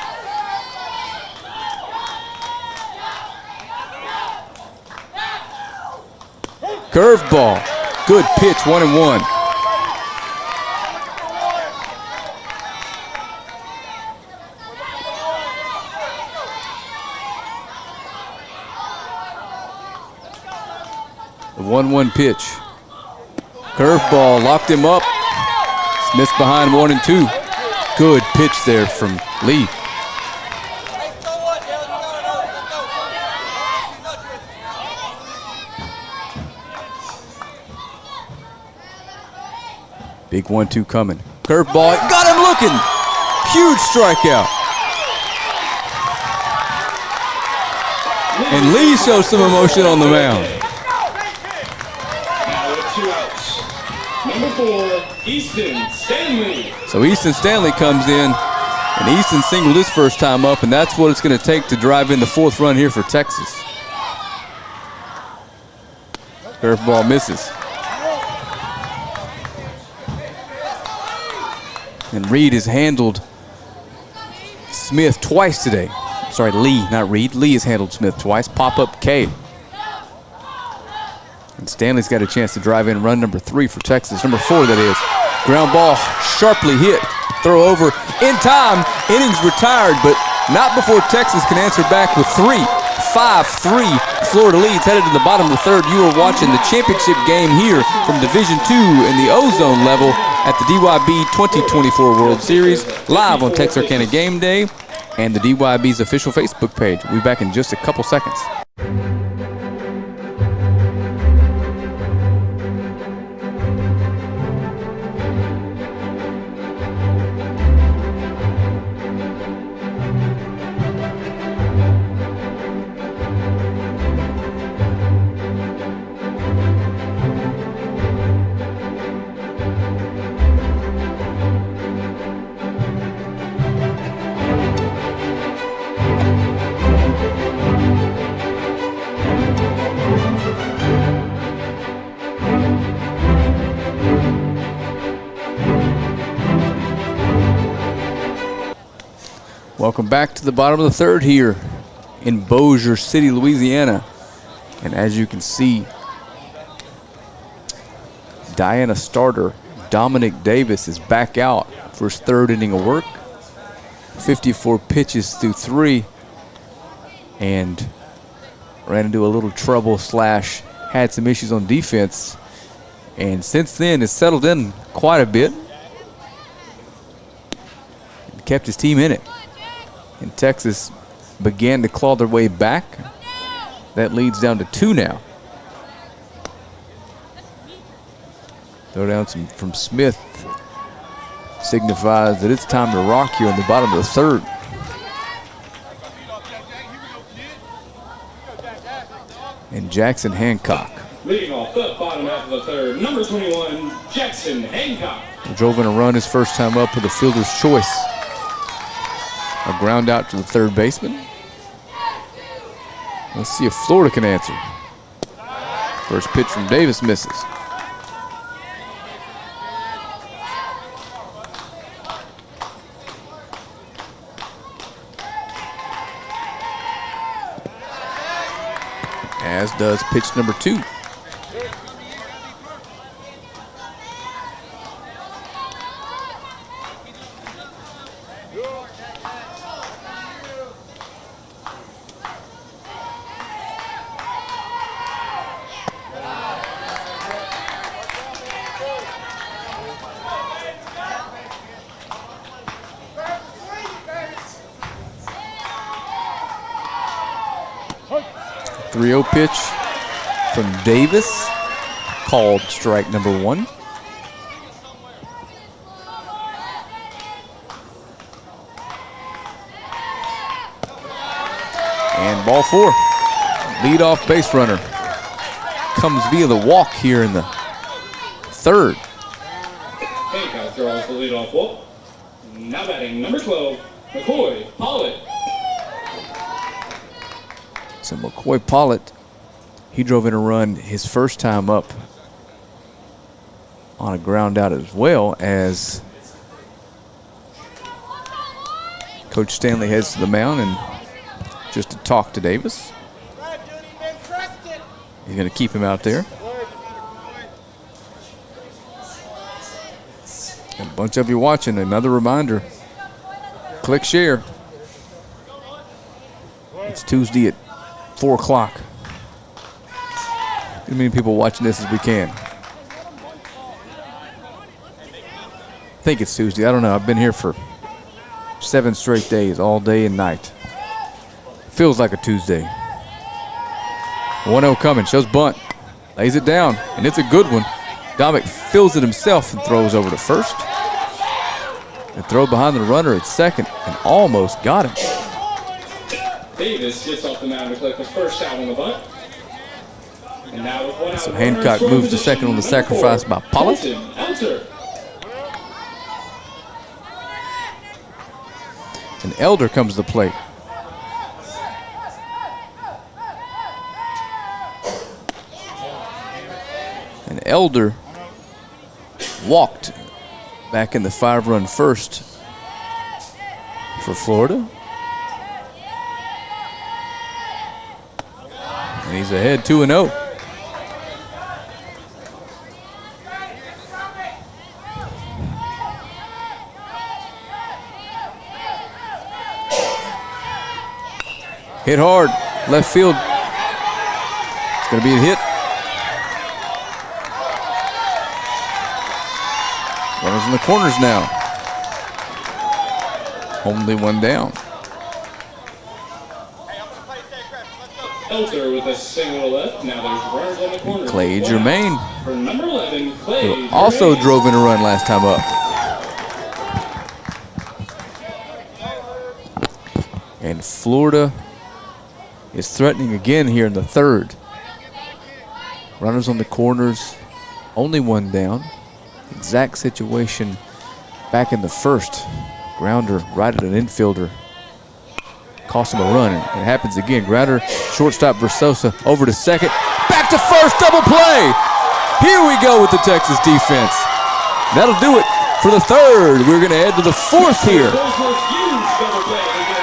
Curveball. Good pitch, 1-1. The 1-1 pitch. Curveball locked him up. Smith's behind 1-2. Good pitch there from Lee. Big 1-2 coming. Curveball, got him looking. Huge strikeout. And Lee shows some emotion on the mound. Number 4, Easton Stanley. So Easton Stanley comes in, and Easton singled his first time up, and that's what it's going to take to drive in the fourth run here for Texas. Curveball misses. And Reed has handled Smith twice today. Sorry, Lee, not Reed. Lee has handled Smith twice. Pop-up K. And Stanley's got a chance to drive in run number 3 for Texas. Number 4, that is. Ground ball sharply hit. Throw over in time. Innings retired, but not before Texas can answer back with 3. 5-3. Florida leads headed to the bottom of the third. You are watching the championship game here from Division II in the Ozone level at the DYB 2024 World Series, live on Texarkana Game Day and the DYB's official Facebook page. We'll be back in just a couple seconds. Welcome back to the bottom of the third here in Bossier City, Louisiana. And as you can see, Diana starter Dominic Davis is back out for his third inning of work. 54 pitches through 3, and ran into a little trouble / had some issues on defense. And since then, has settled in quite a bit. Kept his team in it. And Texas began to claw their way back. That leads down to 2 now. Throw down from Smith signifies that it's time to rock here in the bottom of the third. And Jackson Hancock. Leading off the bottom half of the third, number 21, Jackson Hancock. Drove in a run his first time up with a fielder's choice. A ground out to the third baseman. Let's see if Florida can answer. First pitch from Davis misses. As does pitch number 2. .30 pitch from Davis, called strike number 1. And ball 4. Leadoff base runner comes via the walk here in the third. Hancock draws the leadoff walk. Now batting number 12, McCoy Pollitt. So McCoy Pollitt, he drove in a run his first time up on a ground out, as well as Coach Stanley heads to the mound and just to talk to Davis. He's going to keep him out there. And a bunch of you watching, another reminder, click share. It's Tuesday at 4 o'clock. As many people watching this as we can. I think it's Tuesday. I don't know. I've been here for 7 straight days, all day and night. Feels like a Tuesday. 1-0 coming. Shows bunt. Lays it down, and it's a good one. Dominic fills it himself and throws over to first. And throw behind the runner at second, and almost got him. Davis gets off the mound to collect his first shot on the bunt. And now with 1 out, So Hancock moves to second on the sacrifice by Pollitt. And Elder comes to the plate. And Elder walked back in the 5-run first for Florida. And he's ahead 2-0. Hit hard, left field. It's going to be a hit. Runners in the corners now. Only 1 down. Elter with a single left. Now there's runners on the corner. Clay Germain, For number 11, Clay who also Germain. drove in a run last time up. And Florida is threatening again here in the third. Runners on the corners, only 1 down. Exact situation back in the first. Grounder right at an infielder. Cost him a run, and it happens again. Grounder, shortstop Versosa, over to second. Back to first, double play! Here we go with the Texas defense. That'll do it for the third. We're going to head to the fourth here. Huge double play.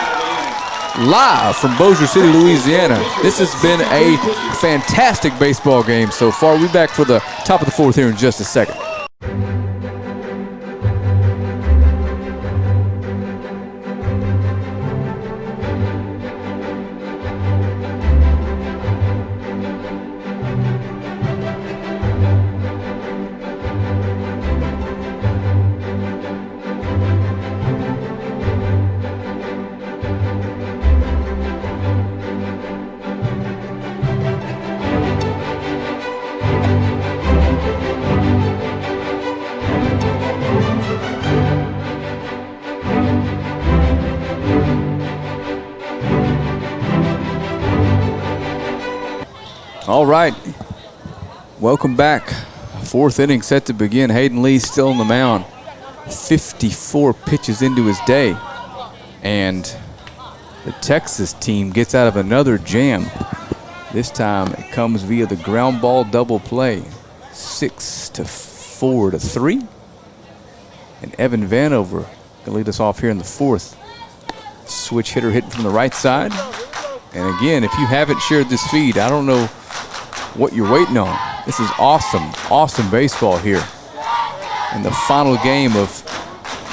live from Bossier City, Louisiana. This has been a fantastic baseball game so far. We'll be back for the top of the fourth here in just a second. All right, welcome back. Fourth inning set to begin. Hayden Lee still on the mound. 54 pitches into his day. And the Texas team gets out of another jam. This time it comes via the ground ball double play. 6-4-3. And Evan Vanover can lead us off here in the fourth. Switch hitter hitting from the right side. And again, if you haven't shared this feed, I don't know what you're waiting on. This is awesome, awesome baseball here in the final game of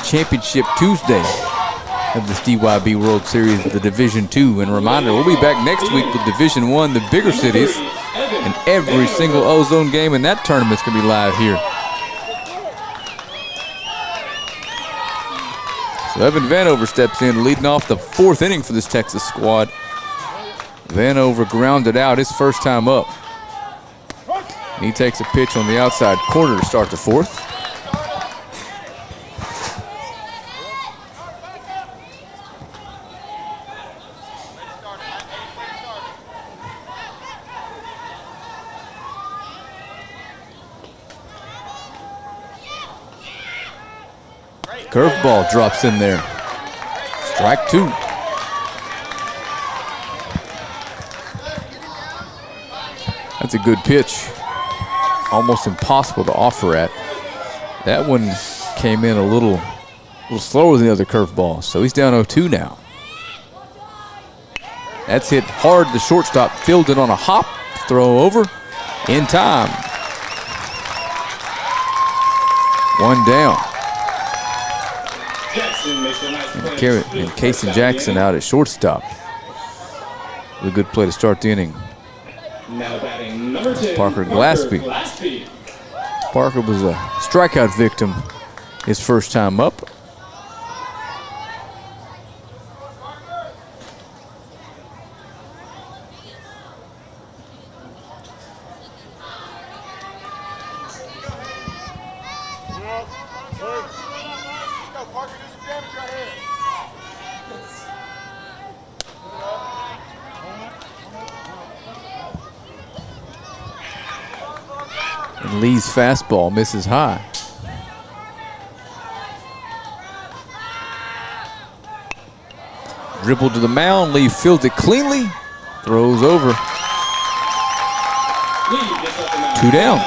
Championship Tuesday of this DYB World Series of the Division II. And reminder, we'll be back next week with Division I, the bigger cities, and every single Ozone game in that tournament's gonna be live here. So Evan Vanover steps in, leading off the fourth inning for this Texas squad. Vanover grounded out his first time up. He takes a pitch on the outside corner to start the fourth. Curveball drops in there. Strike two. That's a good pitch. Almost impossible to offer at. That one came in a little slower than the other curveball, so he's down 0-2 now. That's hit hard. The shortstop fielded on a hop. Throw over in time. One down. And Casey Jackson out at shortstop. A good play to start the inning. Now batting number 10, Parker Glaspie. Parker was a strikeout victim his first time up. And Lee's fastball misses high. Dribbled to the mound. Lee fields it cleanly. Throws over. 2 down.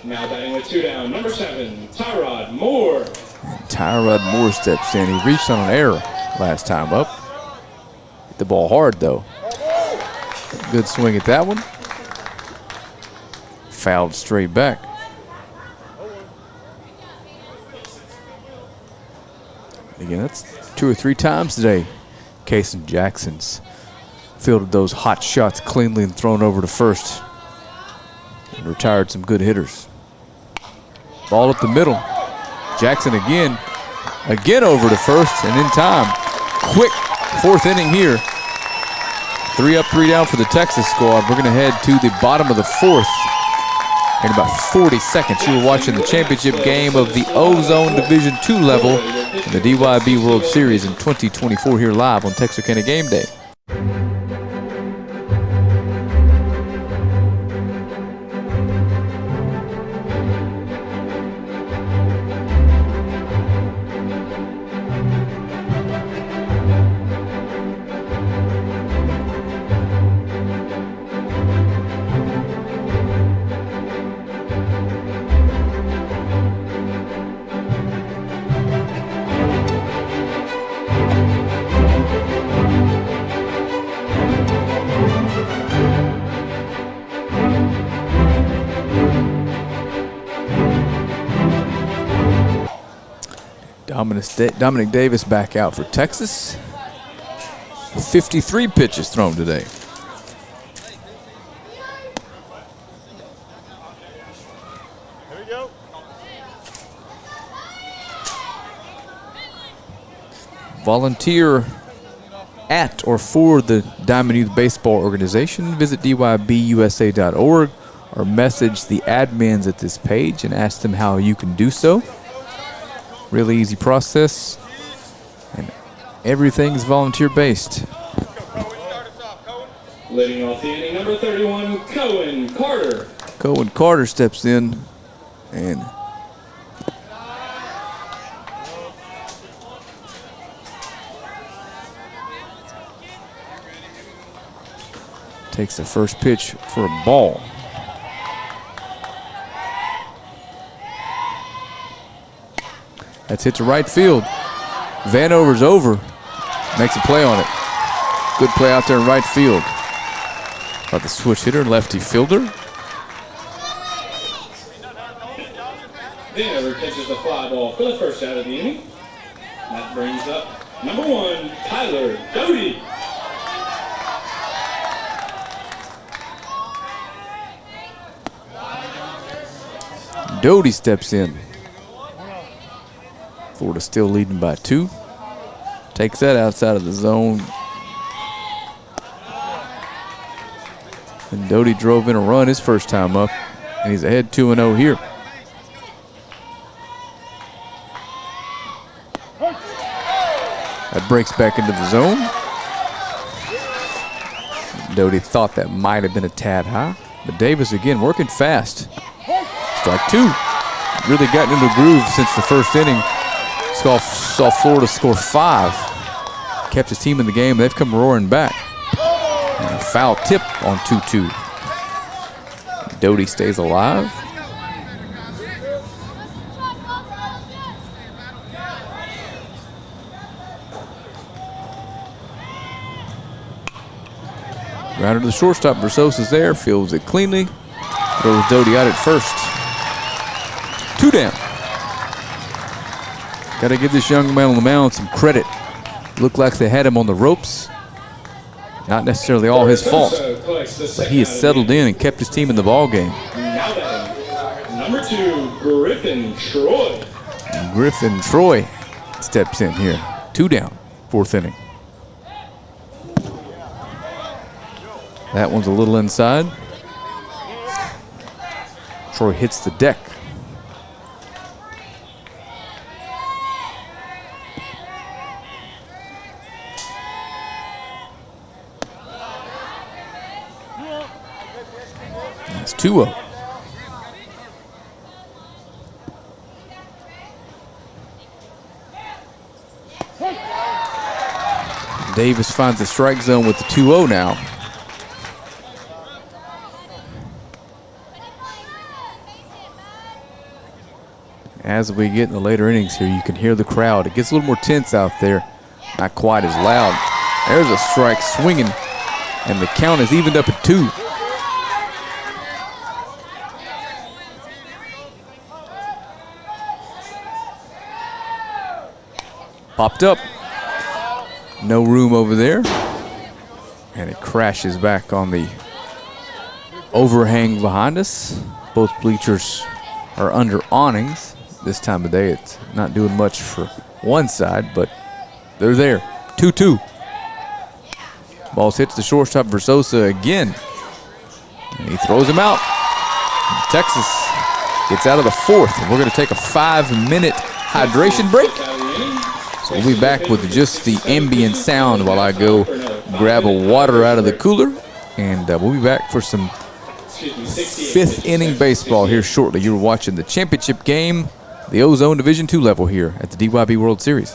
Now batting with 2 down, number 7, Tyrod Moore. And Tyrod Moore steps in. He reached on an error last time up. Hit the ball hard though. Good swing at that one. Fouled straight back. Again, that's 2 or 3 times today. Casey Jackson's fielded those hot shots cleanly and thrown over to first. And retired some good hitters. Ball up the middle. Jackson again over to first and in time. Quick 4th inning here. 3 up, 3 down for the Texas squad. We're gonna head to the bottom of the 4th in about 40 seconds. You are watching the championship game of the Ozone Division II level in the DYB World Series in 2024 here live on Texarkana Game Day. Dominic Davis back out for Texas. 53 pitches thrown today. Here we go. Volunteer at or for the Diamond Youth Baseball Organization. Visit dybusa.org or message the admins at this page and ask them how you can do so. Really easy process, and everything's volunteer based. Leading off the inning, number 31, Cohen Carter. Cohen Carter steps in and takes the first pitch for a ball. That's hit to right field. Vanover's over. Makes a play on it. Good play out there in right field. By the switch hitter, lefty fielder. Vanover catches the fly ball for the first out of the inning. That brings up number 1, Tyler Doty. Doty steps in. Florida still leading by 2. Takes that outside of the zone. And Doty drove in a run his first time up. And he's ahead 2-0 here. That breaks back into the zone. Doty thought that might have been a tad high. But Davis again working fast. Strike 2. Really gotten into a groove since the first inning. Saw Florida score 5. Kept his team in the game. They've come roaring back. And a foul tip on 2-2. Doty stays alive. Grounder to the shortstop. Versosa's there. Fields it cleanly. Throws Doty out at first. 2 down. Got to give this young man on the mound some credit. Looked like they had him on the ropes. Not necessarily all his fault, but he has settled in and kept his team in the ball game. Now then, number 2, Griffin Troy. And Griffin Troy steps in here. 2 down, 4th inning. That one's a little inside. Troy hits the deck. That's 2-0. Davis finds the strike zone with the 2-0 now. As we get in the later innings here, you can hear the crowd. It gets a little more tense out there. Not quite as loud. There's a strike swinging, and the count is evened up at 2. Popped up. No room over there. And it crashes back on the overhang behind us. Both bleachers are under awnings. This time of day, it's not doing much for one side, but they're there. 2-2. Ball's hit to the shortstop, Versosa again. And he throws him out. And Texas gets out of the 4th. And we're going to take a 5-minute hydration break. So we'll be back with just the ambient sound while I go grab a water out of the cooler. And we'll be back for some 5th inning baseball here shortly. You're watching the championship game, the Ozone Division II level here at the DYB World Series.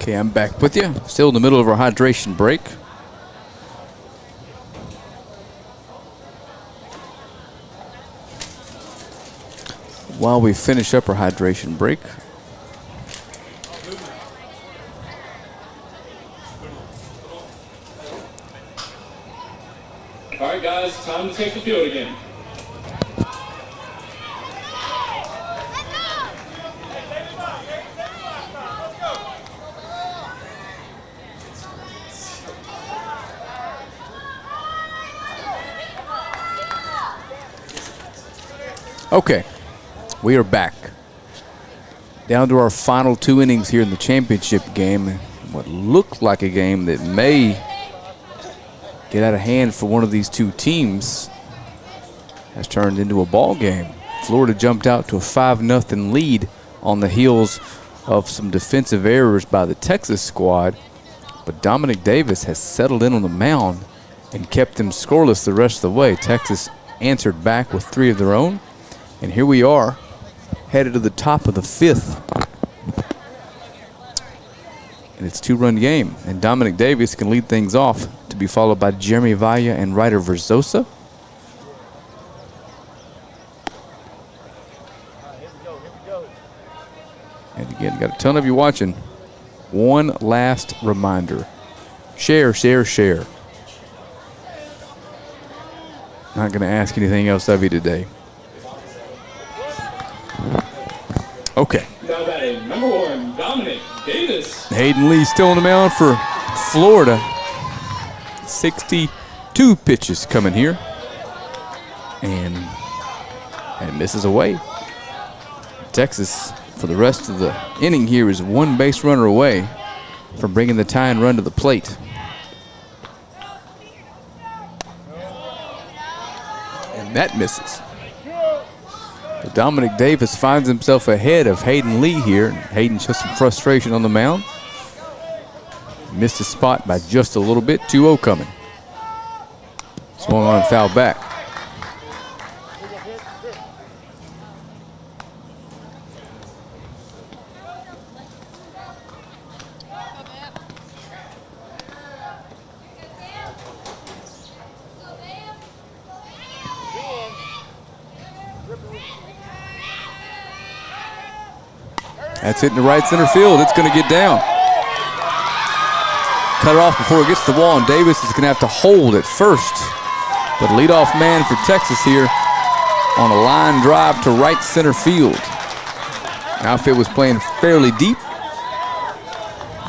Okay, I'm back with you. Still in the middle of our hydration break. While we finish up our hydration break, All right, guys, time to take the field again. okay, we are back. Down to our final 2 innings here in the championship game. What looked like a game that may get out of hand for one of these 2 teams has turned into a ball game. Florida jumped out to a 5-0 lead on the heels of some defensive errors by the Texas squad, but Dominic Davis has settled in on the mound and kept them scoreless the rest of the way. Texas answered back with 3 of their own, and here we are headed to the top of the 5th. And it's a 2-run game, and Dominic Davis can lead things off, to be followed by Jeremy Valla and Ryder Verzosa. And again, got a ton of you watching. One last reminder. Share, share, share. Not going to ask anything else of you today. Okay. Now batting, number 1, Dominic Davis. Hayden Lee still on the mound for Florida. 62 pitches coming here. And misses away. Texas, for the rest of the inning here, is 1 base runner away from bringing the tying run to the plate. And that misses. But Dominic Davis finds himself ahead of Hayden Lee here. Hayden shows some frustration on the mound. Missed his spot by just a little bit. 2-0 coming. Swung on and foul back. That's hitting the right center field. It's going to get down. Cut it off before it gets to the wall, and Davis is going to have to hold at first. But leadoff man for Texas here on a line drive to right center field. Outfit was playing fairly deep.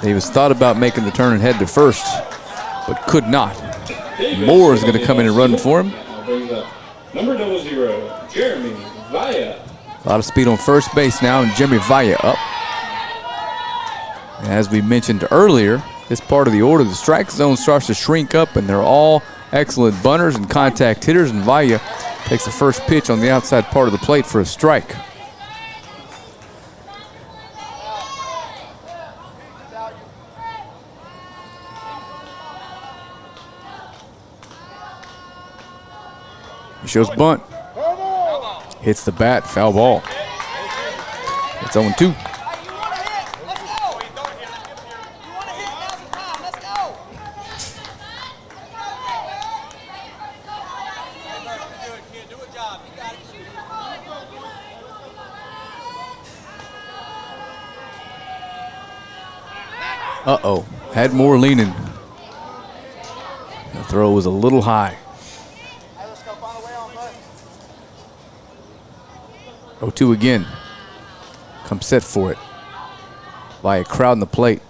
Davis thought about making the turn and head to first, but could not. Moore is going to come in and run for him. Number 00, Jeremy Valla. A lot of speed on first base now, and Jeremy Valla up. As we mentioned earlier, this part of the order, the strike zone starts to shrink up, and they're all excellent bunters and contact hitters, and Valla takes the first pitch on the outside part of the plate for a strike. He shows bunt. Hits the bat, foul ball. It's 0-2. Uh-oh, had Moore leaning. The throw was a little high. 0-2 again. Come set for it. By a crowd in the plate.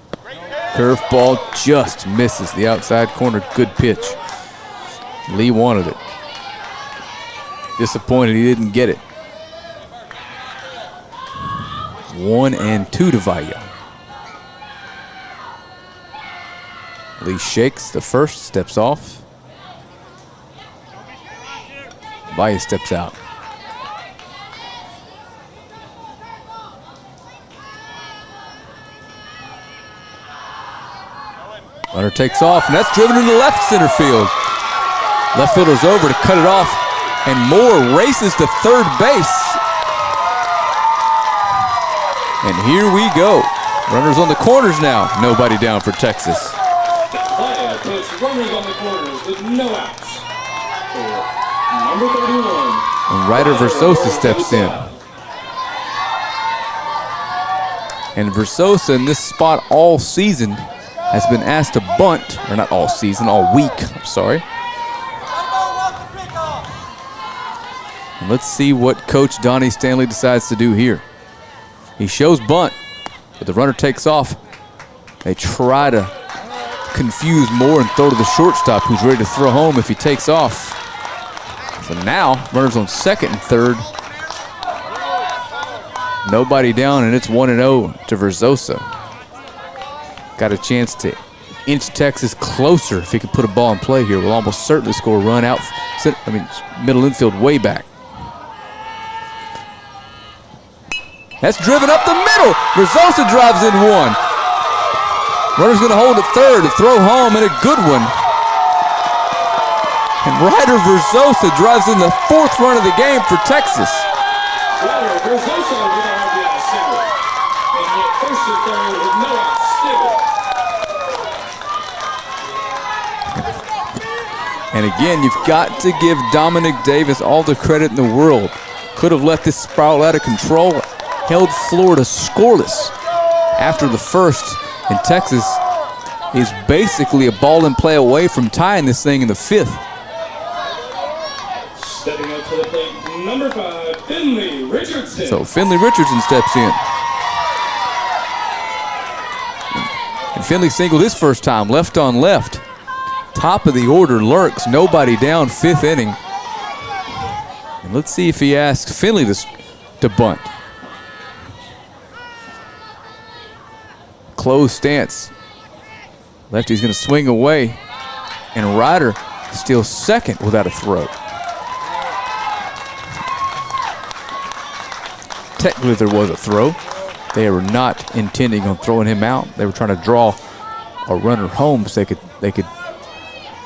Curveball just misses the outside corner. Good pitch. Lee wanted it. Disappointed he didn't get it. 1-2 to Valla. Lee shakes the first, steps off. Valle steps out. Runner takes off, and that's driven into left center field. Left fielder's over to cut it off, and Moore races to third base. And here we go. Runners on the corners now. Nobody down for Texas. Valle puts runners on the corners with no outs. For number 31. And Ryder Versosa steps in. And Versosa in this spot all season has been asked to bunt, or not all season, all week, I'm sorry. And let's see what Coach Donnie Stanley decides to do here. He shows bunt, but the runner takes off. They try to confuse Moore and throw to the shortstop, who's ready to throw home if he takes off. So now, runners on second and third. Nobody down, and it's 1-0 to Versosa. Got a chance to inch Texas closer if he could put a ball in play here. Will almost certainly score a run out, middle infield way back. That's driven up the middle. Versosa drives in one. Runner's going to hold at third to throw home, and a good one. And Ryder Versosa drives in the fourth run of the game for Texas. Ryder Versosa with a RBI single. And hit first and third with no outs still. And again, you've got to give Dominic Davis all the credit in the world. Could have let this spiral out of control. Held Florida scoreless after the first, and Texas is basically a ball in play away from tying this thing in the fifth. Stepping up to the plate, number 5, Finley Richardson. So Finley Richardson steps in. And Finley singled his first time, left on left. Top of the order lurks, nobody down, fifth inning. And let's see if he asks Finley to bunt. Closed stance. Lefty's going to swing away, and Ryder steals second without a throw. Technically, there was a throw. They were not intending on throwing him out. They were trying to draw a runner home so they could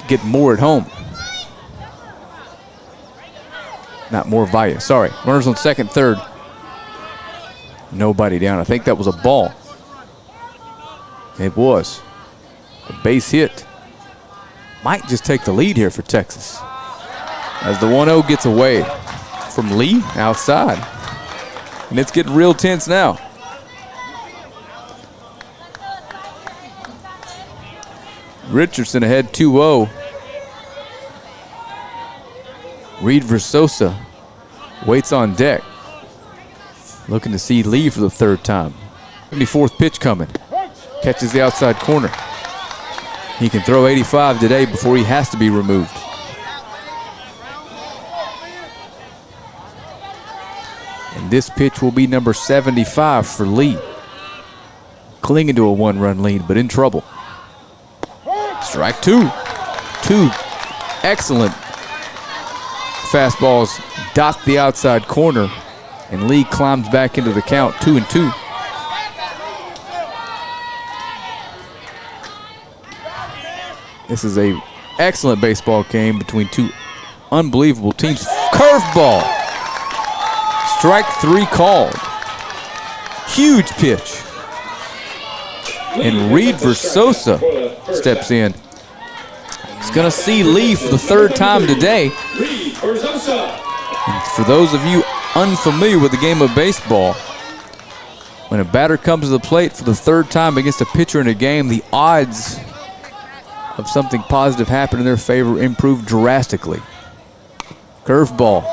get Moore at home. Not Moore, Valle. Sorry. Runners on second, third. Nobody down. I think that was a ball. It was. A base hit. Might just take the lead here for Texas. As the 1-0 gets away from Lee outside. And it's getting real tense now. Richardson ahead 2-0. Reed Versosa waits on deck. Looking to see Lee for the third time. 74th pitch coming. Catches the outside corner. He can throw 85 today before he has to be removed. And this pitch will be number 75 for Lee. Clinging to a one-run lead, but in trouble. Strike two. Two excellent fastballs dot the outside corner, and Lee climbs back into the count, 2-2. This is a excellent baseball game between two unbelievable teams. Curveball. Strike three called. Huge pitch. And Reed Versosa steps in. He's going to see Lee for the third time today. And for those of you unfamiliar with the game of baseball, when a batter comes to the plate for the third time against a pitcher in a game, the odds of something positive happening in their favor improve drastically. Curveball.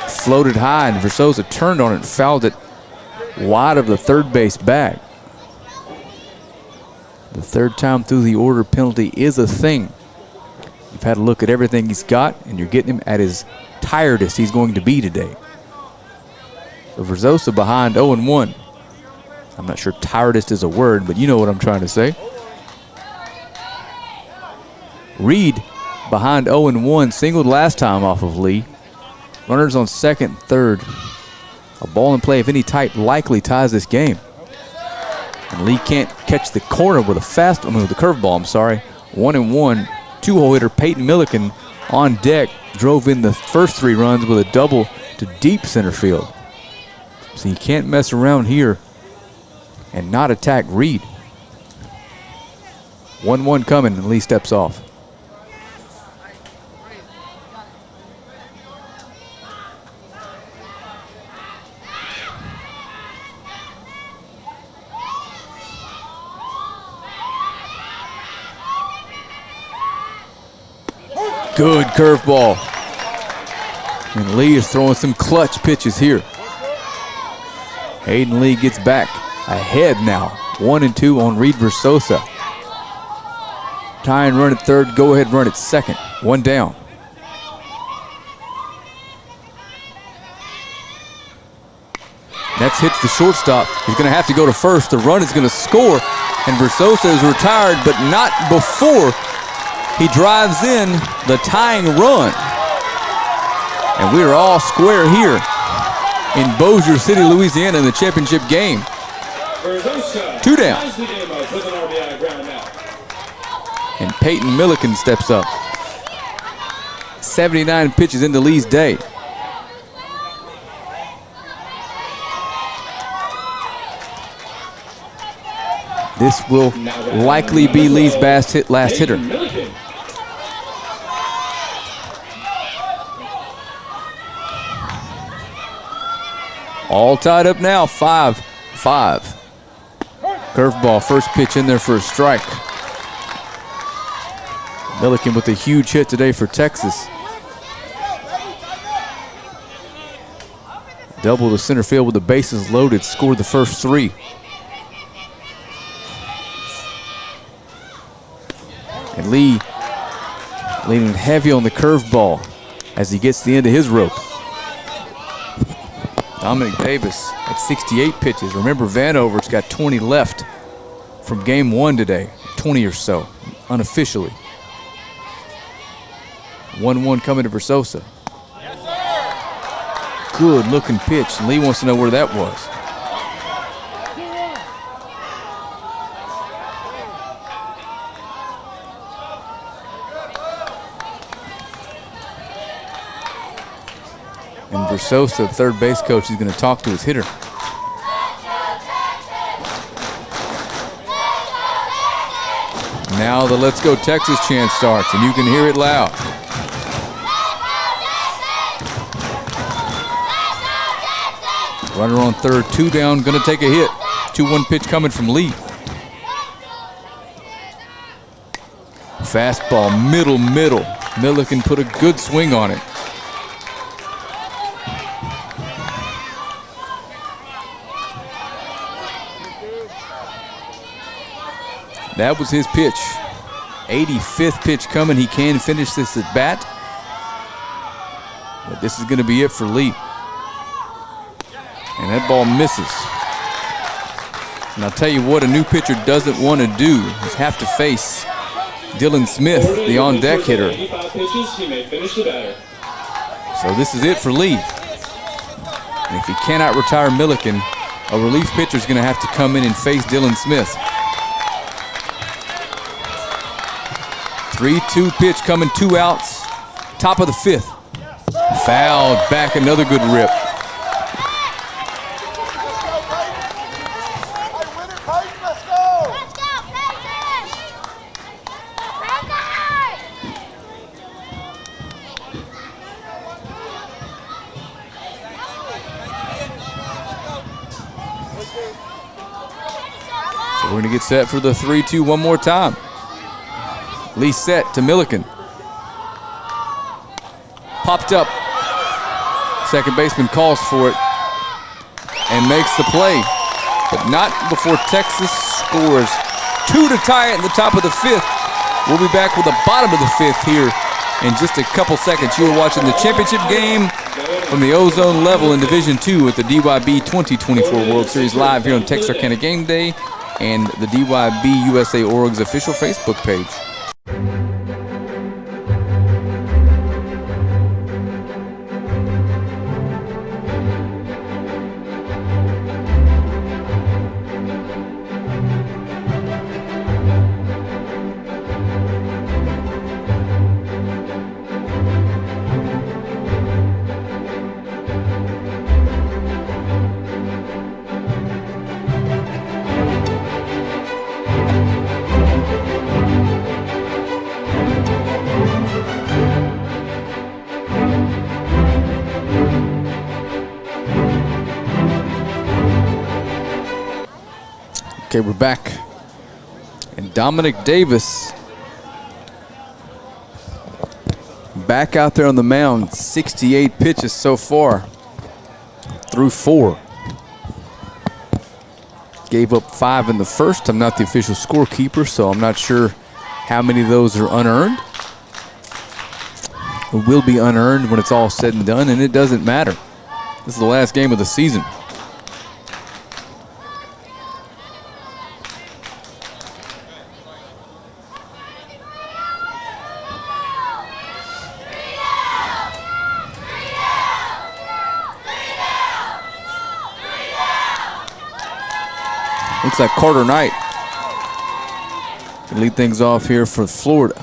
Floated high, and Versosa turned on it and fouled it wide of the third base bag. The third time through the order penalty is a thing. You've had a look at everything he's got, and you're getting him at his tiredest he's going to be today. So Versosa behind 0-1. I'm not sure tiredest is a word, but you know what I'm trying to say. Reed behind 0-1, singled last time off of Lee. Runners on second, third. A ball in play of any type likely ties this game. And Lee can't catch the corner with with the curveball, I'm sorry. 1-1, two-hole hitter Peyton Milliken on deck drove in the first 3 runs with a double to deep center field. So you can't mess around here and not attack Reed. 1-1 coming, and Lee steps off. Good curveball. And Lee is throwing some clutch pitches here. Hayden Lee gets back ahead now. 1-2 on Reed Versosa. Tying run at third, go ahead run at second. 1 down. That hits the shortstop. He's going to have to go to first. The run is going to score. And Versosa is retired, but not before he drives in the tying run. And we are all square here in Bossier City, Louisiana in the championship game. 2 down. And Peyton Milliken steps up. 79 pitches into Lee's day. This will likely be Lee's last hitter. All tied up now, 5-5. Curveball, first pitch in there for a strike. Milliken with a huge hit today for Texas. Double to center field with the bases loaded, scored the first 3. And Lee leaning heavy on the curveball as he gets to the end of his rope. Dominic Davis at 68 pitches. Remember, Vanover's got 20 left from game 1 today. 20 or so, unofficially. 1-1 coming to Versosa. Good looking pitch. Lee wants to know where that was. And Versosa, third base coach, is going to talk to his hitter. Now the Let's Go Texas chant starts, and you can hear it loud. Runner on third, 2 down, going to take a hit. 2-1 pitch coming from Lee. Fastball, middle. Milliken put a good swing on it. That was his pitch. 85th pitch coming. He can finish this at bat. But this is going to be it for Lee. And that ball misses. And I'll tell you what a new pitcher doesn't want to do is have to face Dylan Smith, the on-deck hitter. So this is it for Lee. And if he cannot retire Milliken, a relief pitcher is going to have to come in and face Dylan Smith. 3-2 pitch coming, 2 outs. Top of the 5th. Fouled back, another good rip. So we're going to get set for the 3-2 one more time. Lee set to Milliken. Popped up. Second baseman calls for it and makes the play. But not before Texas scores 2 to tie it in the top of the 5th. We'll be back with the bottom of the 5th here in just a couple seconds. You are watching the championship game from the Ozone level in Division II at the DYB 2024 World Series live here on Texarkana Game Day and the DYB USA Org's official Facebook page. Okay, we're back. And Dominic Davis back out there on the mound. 68 pitches so far through 4. Gave up 5 in the first. I'm not the official scorekeeper, so I'm not sure how many of those are unearned. It will be unearned when it's all said and done, and it doesn't matter. This is the last game of the season. Looks like Carter Knight can lead things off here for Florida.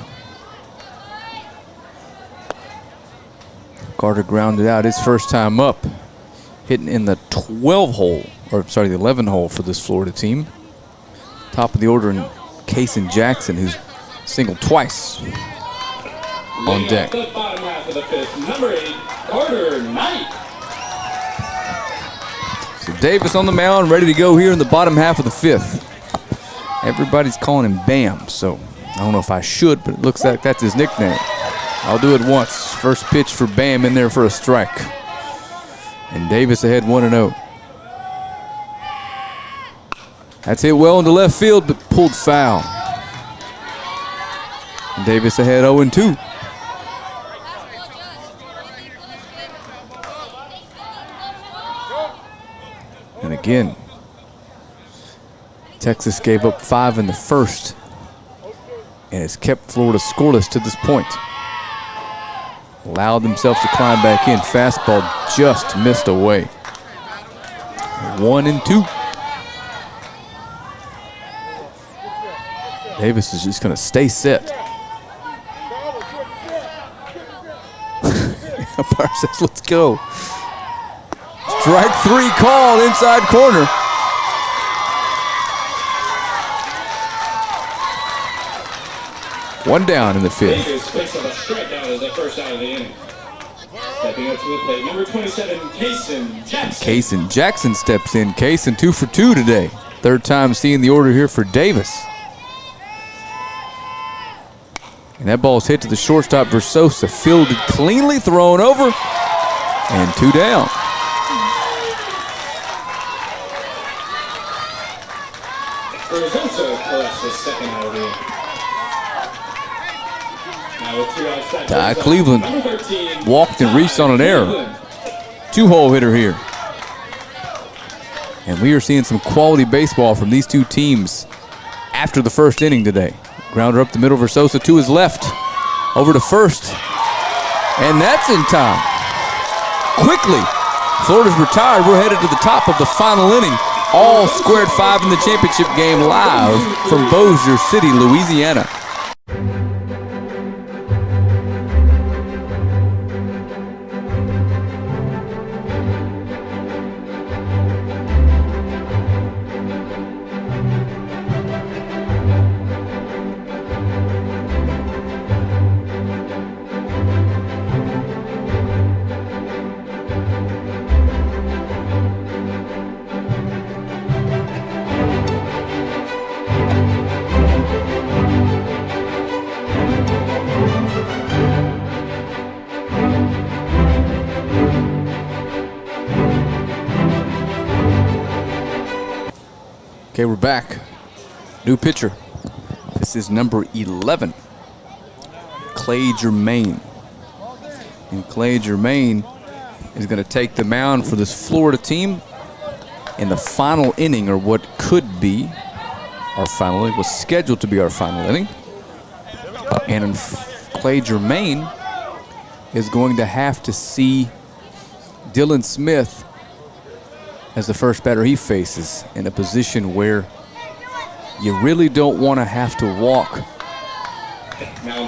Carter grounded out his first time up, hitting in the 12 hole, or sorry, the 11 hole for this Florida team. Top of the order in Kason Jackson, who's singled twice on deck. The bottom half of the 5th, number 8, Carter Knight. So Davis on the mound, ready to go here in the bottom half of the 5th. Everybody's calling him Bam, so I don't know if I should, but it looks like that's his nickname. I'll do it once. First pitch for Bam in there for a strike. And Davis ahead 1-0. That's hit well into left field, but pulled foul. And Davis ahead 0-2. And again, Texas gave up 5 in the first and has kept Florida scoreless to this point. Allowed themselves to climb back in. Fastball just missed away. 1-2. Davis is just going to stay set. Umpire says, let's go. Strike 3 called inside corner. One down in the 5th. Davis picks up a strikeout as the first out of the inning. Stepping up to the plate, number 27, Kason Jackson. Kason Jackson steps in. Kason 2 for 2 today. Third time seeing the order here for Davis. And that ball's hit to the shortstop, Versosa. Fielded cleanly, thrown over, and 2 down. Versosa collects the second out of the inning. Ty Cleveland walked and reached on an error. 2-hole hitter here. And we are seeing some quality baseball from these two teams after the first inning today. Grounder up the middle, Versosa to his left. Over to first. And that's in time. Quickly, Florida's retired. We're headed to the top of the final inning. All squared 5 in the championship game live from Bossier City, Louisiana. Okay, we're back. New pitcher. This is number 11, Clay Germain. And Clay Germain is going to take the mound for this Florida team in the final inning, or what could be our final inning, was scheduled to be our final inning. And Clay Germain is going to have to see Dylan Smith as the first batter he faces in a position where you really don't want to have to walk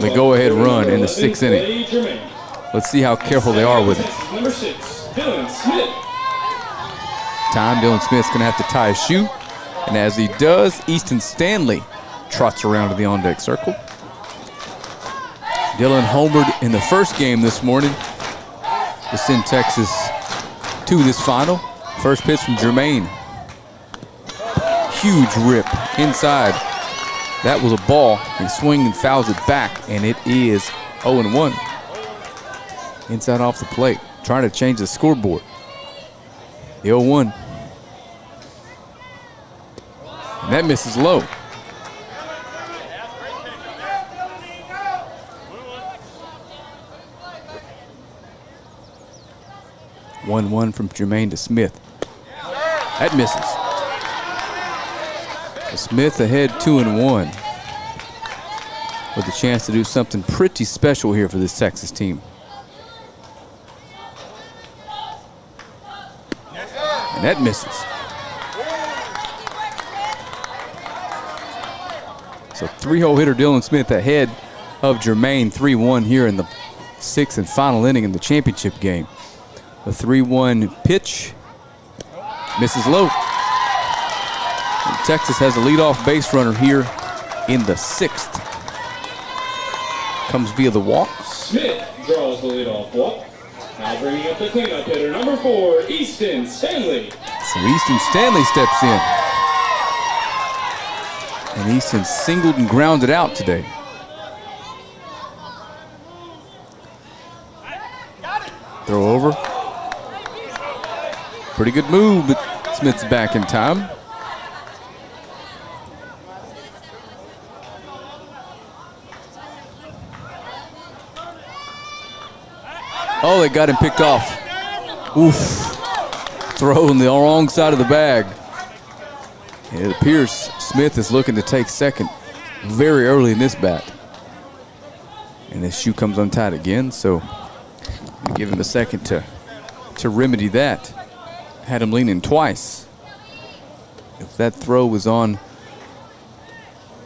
the go-ahead run in the 6th inning. Let's see how careful they are with it. Number 6, Dylan Smith. Dylan Smith's going to have to tie his shoe. And as he does, Easton Stanley trots around to the on-deck circle. Dylan homered in the first game this morning to send Texas to this final. First pitch from Germain. huge rip inside. That was a ball. He swings and fouls it back, and it is 0-1. Inside off the plate, trying to change the scoreboard. The 0-1. And that misses low. One from Jermaine to Smith. That misses. Smith ahead 2-1. With a chance to do something pretty special here for this Texas team. And that misses. So 3-hole hitter Dylan Smith ahead of Jermaine 3-1 here in the 6th and final inning in the championship game. The 3-1 pitch misses low. And Texas has a leadoff base runner here in the 6th. Comes via the walk. Smith draws the leadoff walk. Now bringing up the cleanup hitter, number 4, Easton Stanley. So Easton Stanley steps in. And Easton singled and grounded out today. Throw over. Pretty good move, but Smith's back in time. Oh, they got him picked off. Oof. Throw on the wrong side of the bag. It appears Smith is looking to take second very early in this bat. And his shoe comes untied again, so give him a second to remedy that. Had him leaning twice. If that throw was on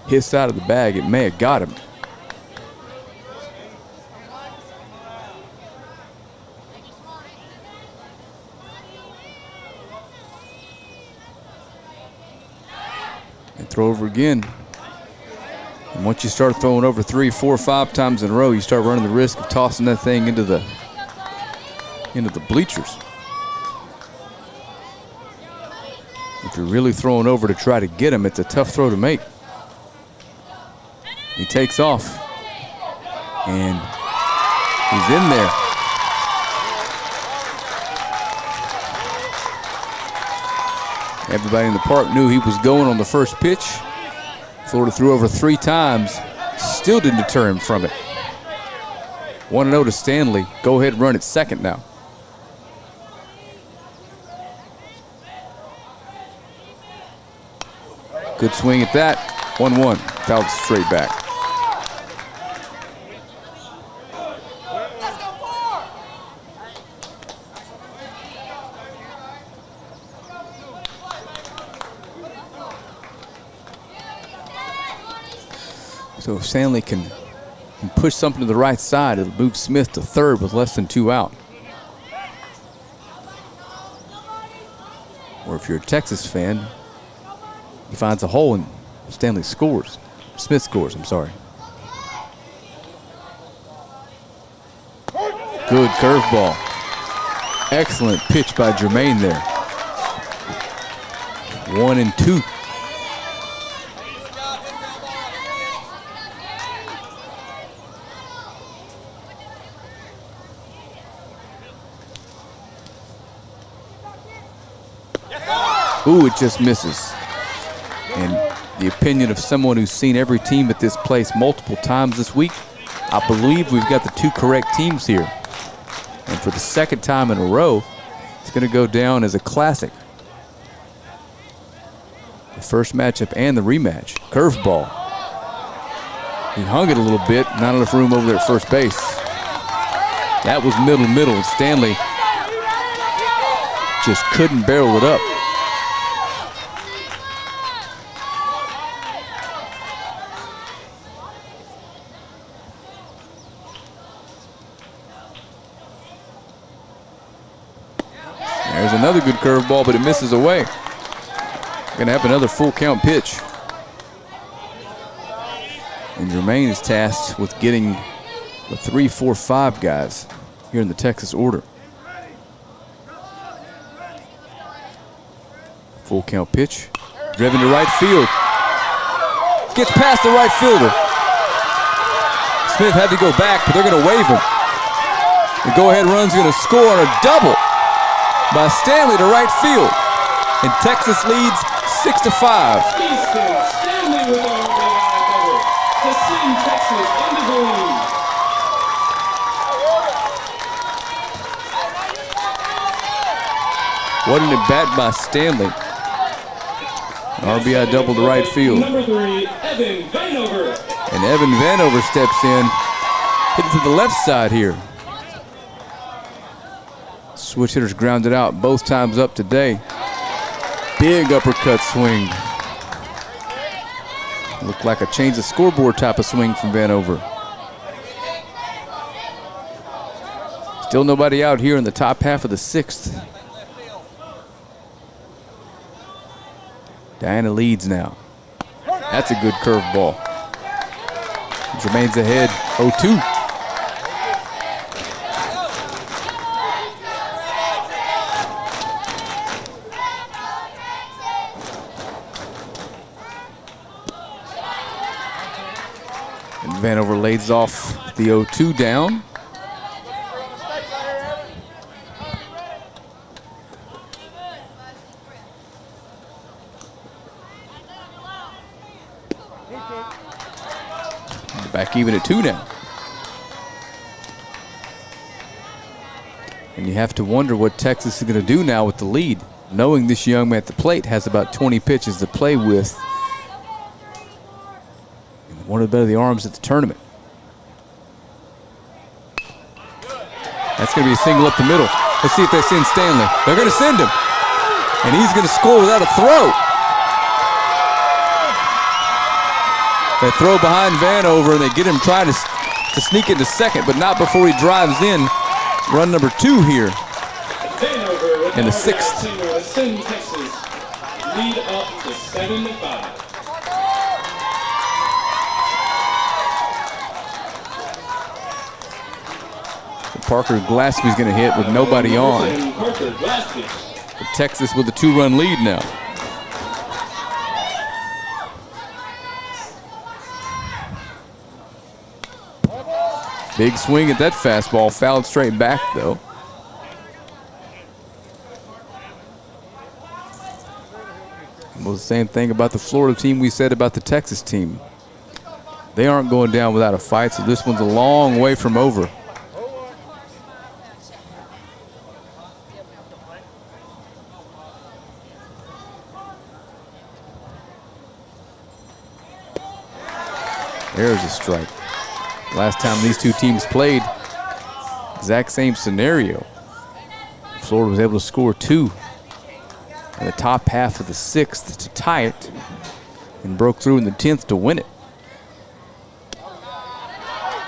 his side of the bag, it may have got him. And throw over again. And once you start throwing over 3, 4, 5 times in a row, you start running the risk of tossing that thing into the bleachers. If you're really throwing over to try to get him, it's a tough throw to make. He takes off. And he's in there. Everybody in the park knew he was going on the first pitch. Florida threw over 3 times. Still didn't deter him from it. 1-0 to Stanley. Go ahead and run it second now. Good swing at that. 1-1. Fouled straight back. So if Stanley can push something to the right side, it'll move Smith to third with less than 2 out. Or if you're a Texas fan, he finds a hole and Stanley scores. Smith scores, I'm sorry. Good curveball. Excellent pitch by Jermaine there. 1-2. Ooh, it just misses. And the opinion of someone who's seen every team at this place multiple times this week, I believe we've got the 2 correct teams here. And for the 2nd time in a row, it's going to go down as a classic. The first matchup and the rematch. Curveball. He hung it a little bit, not enough room over there at first base. That was middle. Stanley just couldn't barrel it up. There's another good curveball, but it misses away. Gonna have another full count pitch. And Jermaine is tasked with getting the 3, 4, 5 guys here in the Texas order. Full count pitch. Driven to right field. Gets past the right fielder. Smith had to go back, but they're going to wave him. The go-ahead run's going to score on a double by Stanley to right field. And Texas leads 6-5. Stanley with a double to send Texas into the lead. What an at-bat by Stanley. RBI double to right field. Number 3, Evan Vanover. And Evan Vanover steps in, hitting to the left side here. Switch hitters grounded out both times up today. Big uppercut swing. Looked like a change the scoreboard type of swing from Vanover. Still nobody out here in the top half of the 6th. Diana leads now. That's a good curveball. Jermaine's ahead, 0-2. And Vanover lays off the 0-2 down. Back even at 2 now. And you have to wonder what Texas is going to do now with the lead, knowing this young man at the plate has about 20 pitches to play with. And one of the better arms at the tournament. That's going to be a single up the middle. Let's see if they send Stanley. They're going to send him. And he's going to score without a throw. They throw behind Vanover, and they get him trying to sneak into second, but not before he drives in. Run number 2 here in the 6th. Send Texas lead up to 7-5. Parker Glaspie's going to hit with nobody on. But Texas with a 2-run lead now. Big swing at that fastball, fouled straight back though. Well, the same thing about the Florida team we said about the Texas team. They aren't going down without a fight, so this one's a long way from over. There's a strike. Last time these two teams played, exact same scenario. Florida was able to score 2 in the top half of the 6th to tie it and broke through in the 10th to win it.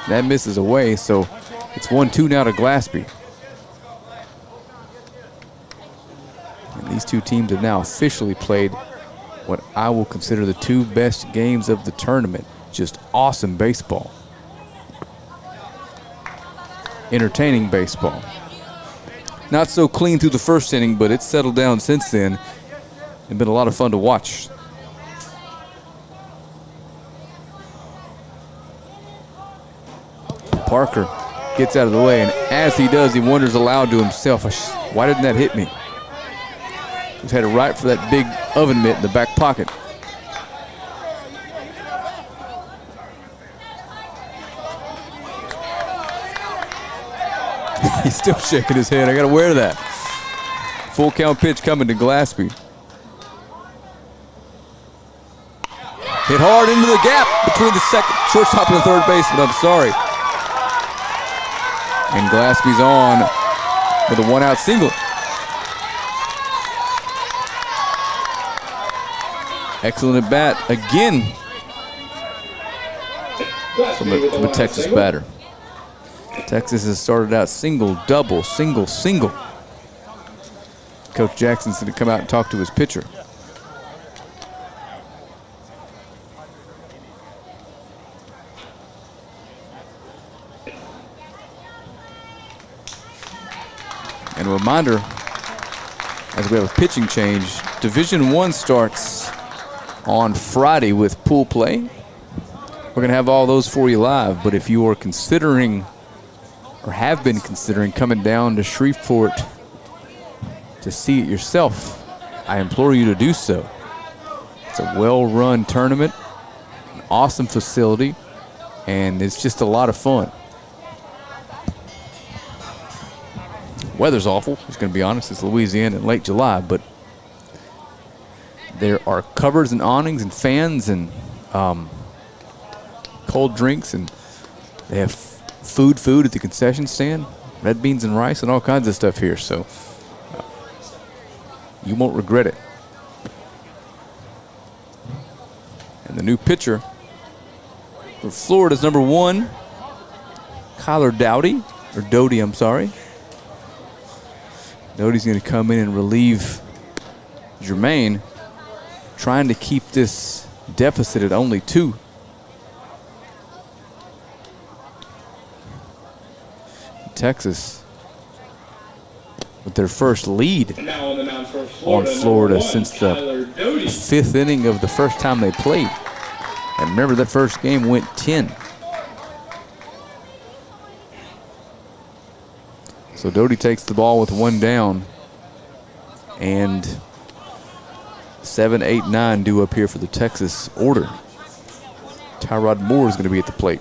That misses away, so it's 1-2 now to Glaspie. And these two teams have now officially played what I will consider the 2 best games of the tournament. Just awesome baseball. Entertaining baseball. Not so clean through the first inning, but it's settled down since then and been a lot of fun to watch. Parker gets out of the way, and as he does, he wonders aloud to himself, why didn't that hit me? He's headed right for that big oven mitt in the back pocket. He's still shaking his head. I got to wear that. Full count pitch coming to Glaspie. Hit hard into the gap between the shortstop and the third baseman. I'm sorry. And Glaspie's on with a 1-out single. Excellent at bat again from a Texas batter. Texas has started out single, double, single, single. Coach Jackson's going to come out and talk to his pitcher. And a reminder, as we have a pitching change, Division I starts on Friday with pool play. We're going to have all those for you live, but if you are considering or have been considering coming down to Shreveport to see it yourself, I implore you to do so. It's a well-run tournament, an awesome facility, and it's just a lot of fun. Weather's awful, just going to be honest. It's Louisiana in late July, but there are covers and awnings and fans and cold drinks, and they have food at the concession stand, red beans and rice and all kinds of stuff here, so you won't regret it. And the new pitcher for Florida's number 1, Kyler Doty, I'm sorry. Doty's going to come in and relieve Jermaine, trying to keep this deficit at only 2. Texas with their first lead on Florida since the 5th inning of the first time they played. And remember, that first game went 10. So Doty takes the ball with 1 down, and 7, 8, 9 due up here for the Texas order. Tyrod Moore is going to be at the plate.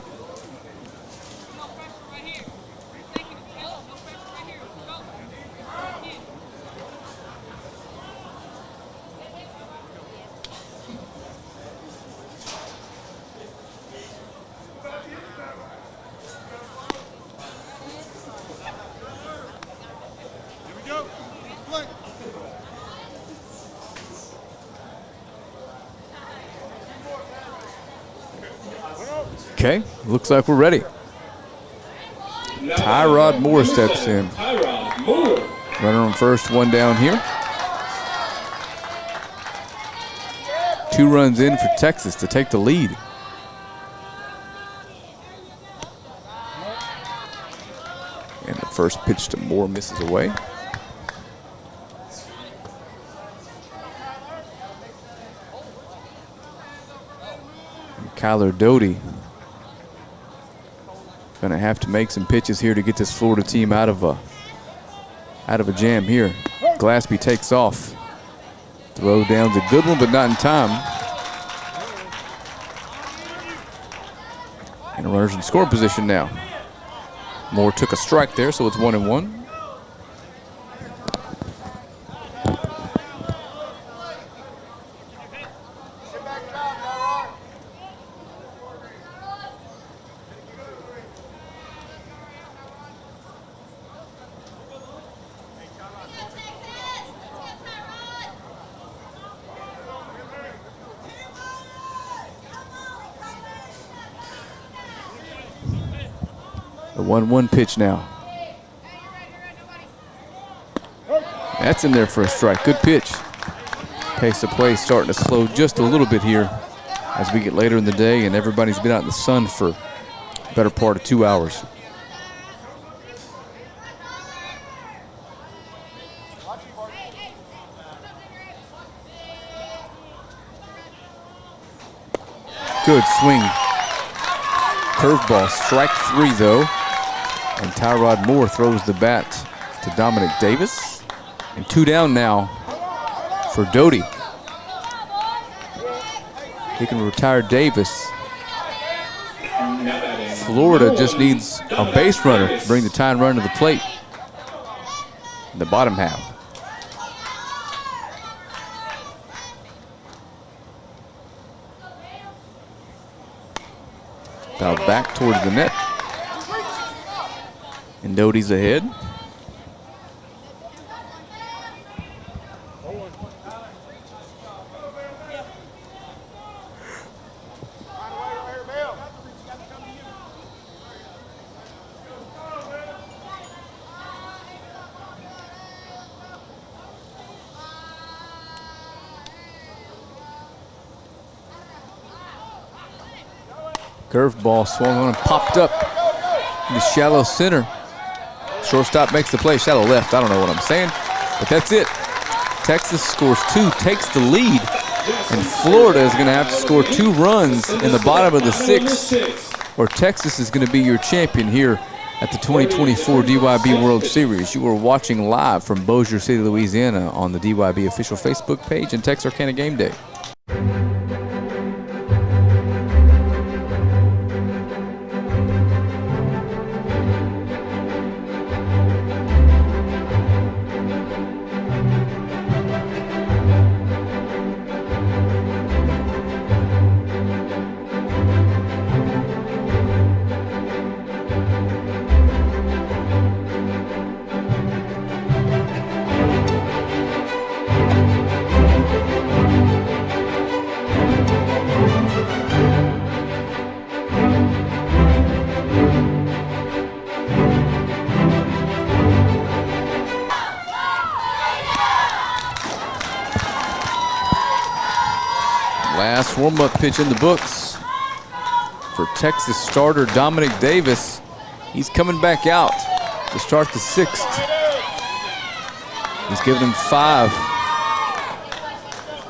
Okay, looks like we're ready. Tyrod Moore steps in. Runner on first, 1 down here. 2 runs in for Texas to take the lead. And the first pitch to Moore misses away. And Kyler Doty going to have to make some pitches here to get this Florida team out of a jam here. Glaspie takes off. Throw down's a good one, but not in time. And the runner's in scoring position now. Moore took a strike there, so it's 1-1. The 1-1 pitch now. That's in there for a strike. Good pitch. Pace of play starting to slow just a little bit here as we get later in the day, and everybody's been out in the sun for the better part of 2 hours. Good swing. Curveball, strike 3 though. And Tyrod Moore throws the bat to Dominic Davis. And 2 down now for Doty. He can retire Davis. Florida just needs a base runner to bring the tying run to the plate in the bottom half. Fouled back towards the net. And Doty's ahead. Curveball swung on and popped up in the shallow center. Shortstop makes the play, shallow left. I don't know what I'm saying, but that's it. Texas scores 2, takes the lead And Florida is going to have to score 2 runs in the bottom of the 6th, or Texas is going to be your champion here at the 2024 DYB World Series. You are watching live from Bossier City, Louisiana on the DYB official Facebook page and Texarkana Game Day. Last warm-up pitch in the books for Texas starter Dominic Davis. He's coming back out to start the 6th. He's given him 5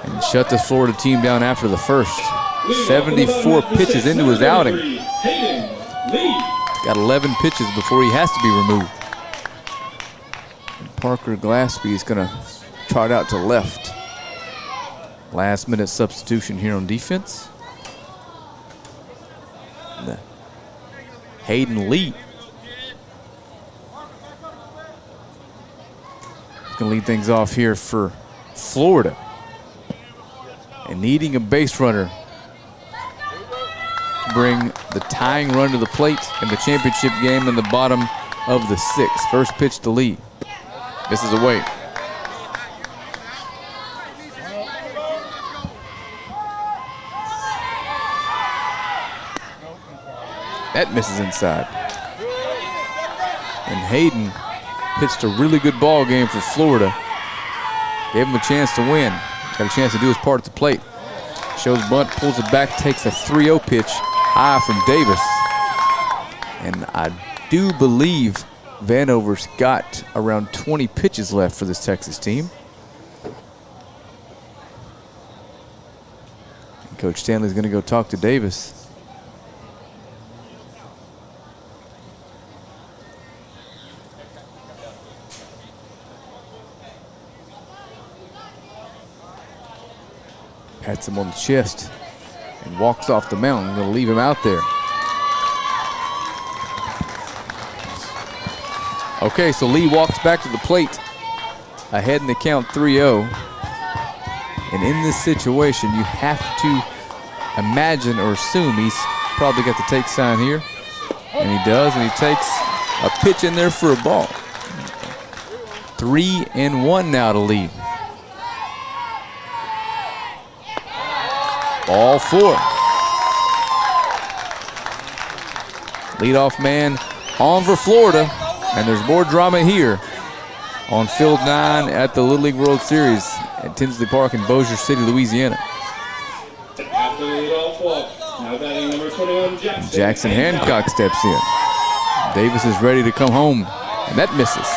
and shut the Florida team down after the 1st. 74 pitches into his outing. Got 11 pitches before he has to be removed. And Parker Glaspie is going to trot out to left. Last minute substitution here on defense. Hayden Lee. He's going to lead things off here for Florida. And needing a base runner to bring the tying run to the plate in the championship game in the bottom of the 6th. First pitch to Lee. This is away. That misses inside. And Hayden pitched a really good ball game for Florida. Gave him a chance to win. Got a chance to do his part at the plate. Shows bunt, pulls it back, takes a 3-0 pitch high from Davis. And I do believe Vanover's got around 20 pitches left for this Texas team. And Coach Stanley's going to go talk to Davis. Pats him on the chest and walks off the mound. I'm going to leave him out there. Okay, so Lee walks back to the plate, ahead in the count 3-0. And in this situation, you have to imagine or assume he's probably got the take sign here. And he does, and he takes a pitch in there for a ball. 3-1 now to Lee. Ball 4. Leadoff man on for Florida. And there's more drama here on Field 9 at the Little League World Series at Tinsley Park in Bossier City, Louisiana. After the leadoff walk, now batting number 21, Jackson Hancock steps in. Davis is ready to come home, and that misses.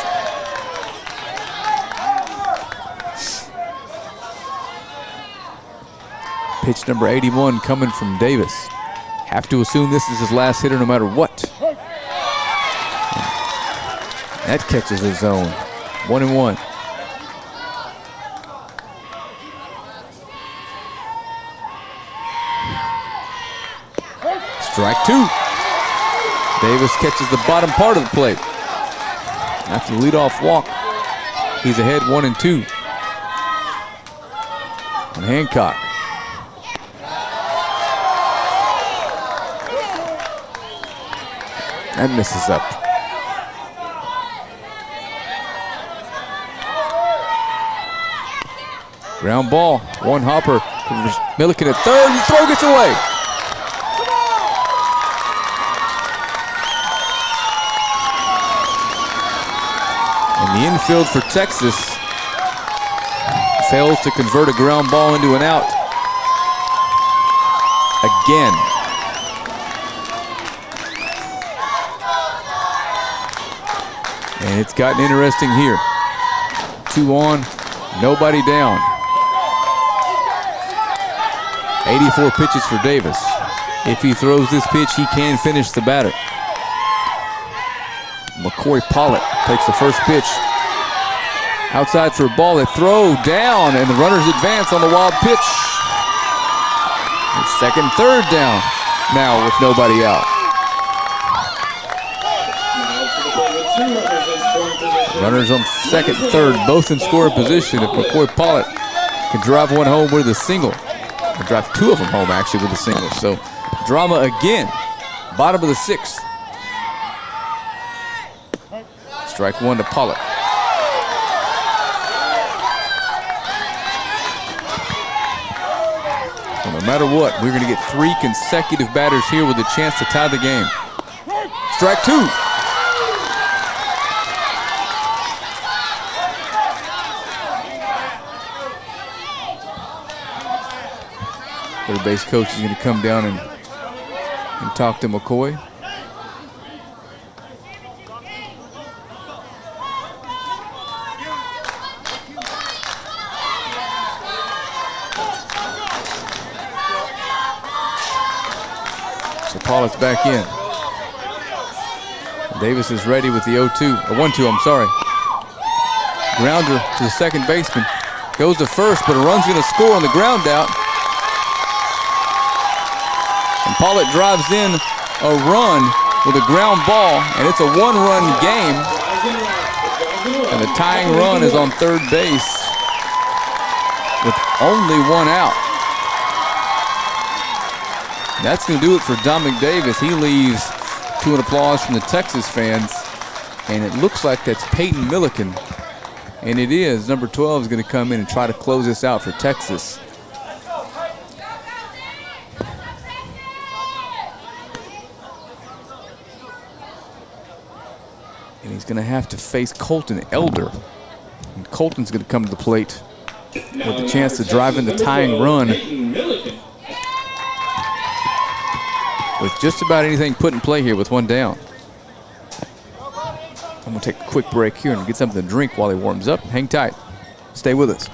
Pitch number 81 coming from Davis. Have to assume this is his last hitter no matter what. That catches his zone. 1-1. Strike 2. Davis catches the bottom part of the plate. After the leadoff walk, he's ahead 1-2 on Hancock. That misses up. Ground ball, one hopper. Milliken at third, the throw gets away. And the infield for Texas fails to convert a ground ball into an out. Again. And it's gotten interesting here. 2 on, nobody down. 84 pitches for Davis. If he throws this pitch, he can finish the batter. McCoy Pollitt takes the first pitch. Outside for a ball. They throw down, and the runners advance on the wild pitch. And second, third down now with nobody out. Runners on second, third, both in scoring position. If McCoy Pollitt can drive one home with a single, or drive two of them home actually with a single. So drama again. Bottom of the sixth. Strike one to Pollitt. So no matter what, we're going to get 3 consecutive batters here with a chance to tie the game. Strike two. Third base coach is going to come down and talk to McCoy. So Pollitt's back in. Davis is ready with the 0-2, or 1-2, I'm sorry. Grounder to the second baseman. Goes to first, but a run's going to score on the ground out. And Pollitt drives in a run with a ground ball, and it's a 1-run game. And the tying run is on third base with only 1 out. That's going to do it for Dominic Davis. He leaves to an applause from the Texas fans, and it looks like that's Peyton Milliken. And it is. Number 12 is going to come in and try to close this out for Texas. And he's going to have to face Colton Elder. And Colton's going to come to the plate with the chance to drive in the tying run with just about anything put in play here with 1 down. I'm going to take a quick break here and get something to drink while he warms up. Hang tight. Stay with us.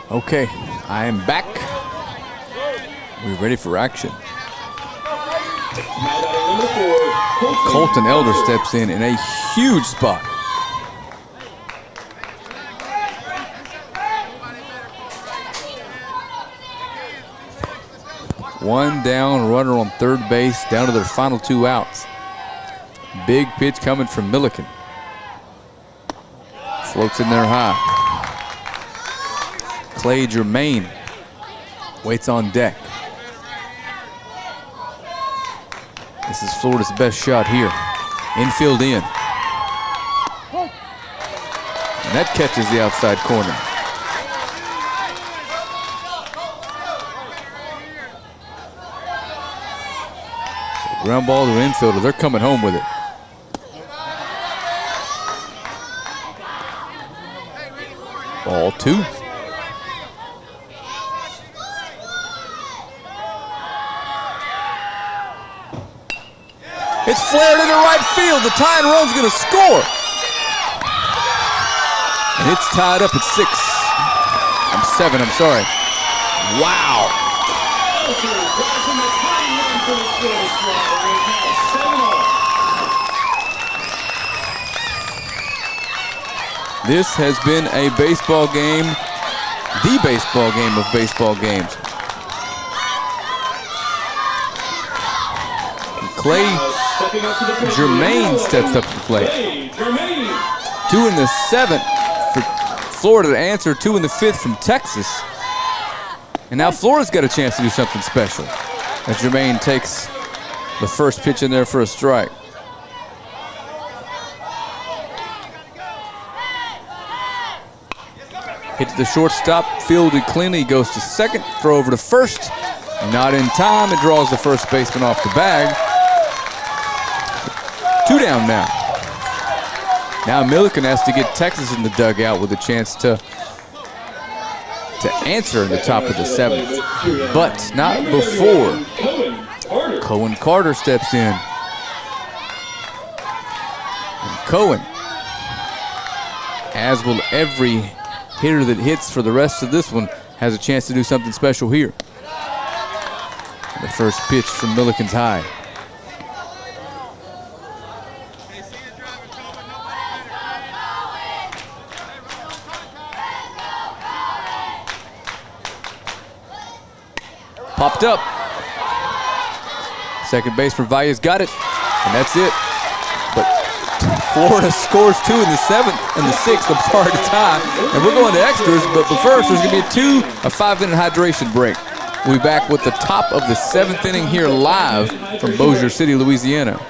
Okay, I am back. We're ready for action. Colton Elder steps in a huge spot. One down, runner on third base, down to their final 2 outs. Big pitch coming from Milliken. Floats in there high. Clay Germain waits on deck. This is Florida's best shot here. Infield in. And that catches the outside corner. Ground ball to an infielder. They're coming home with it. Ball 2. It's flared into right field. The tying run's going to score. And it's tied up at 7, I'm sorry. Wow. This has been a baseball game, the baseball game of baseball games. Clay Germain steps up to the plate. 2 in the 7th for Florida to answer, 2 in the 5th from Texas. And now Florida's got a chance to do something special as Germain takes the first pitch in there for a strike. Hit to the shortstop, fielded cleanly, goes to second, throw over to first. Not in time, it draws the first baseman off the bag. 2 down now. Now Milliken has to get Texas in the dugout with a chance to answer in the top of the 7th. But not before Cohen Carter steps in. And Cohen, as will every hitter that hits for the rest of this one, has a chance to do something special here. And the first pitch from Milliken's high. Popped up. Second baseman Valles got it, and that's it. But Florida scores 2 in the 7th and the 6th. I'm sorry to tie. And we're going to extras, but first there's going to be a 5-minute hydration break. We'll be back with the top of the 7th inning here live from Bossier City, Louisiana.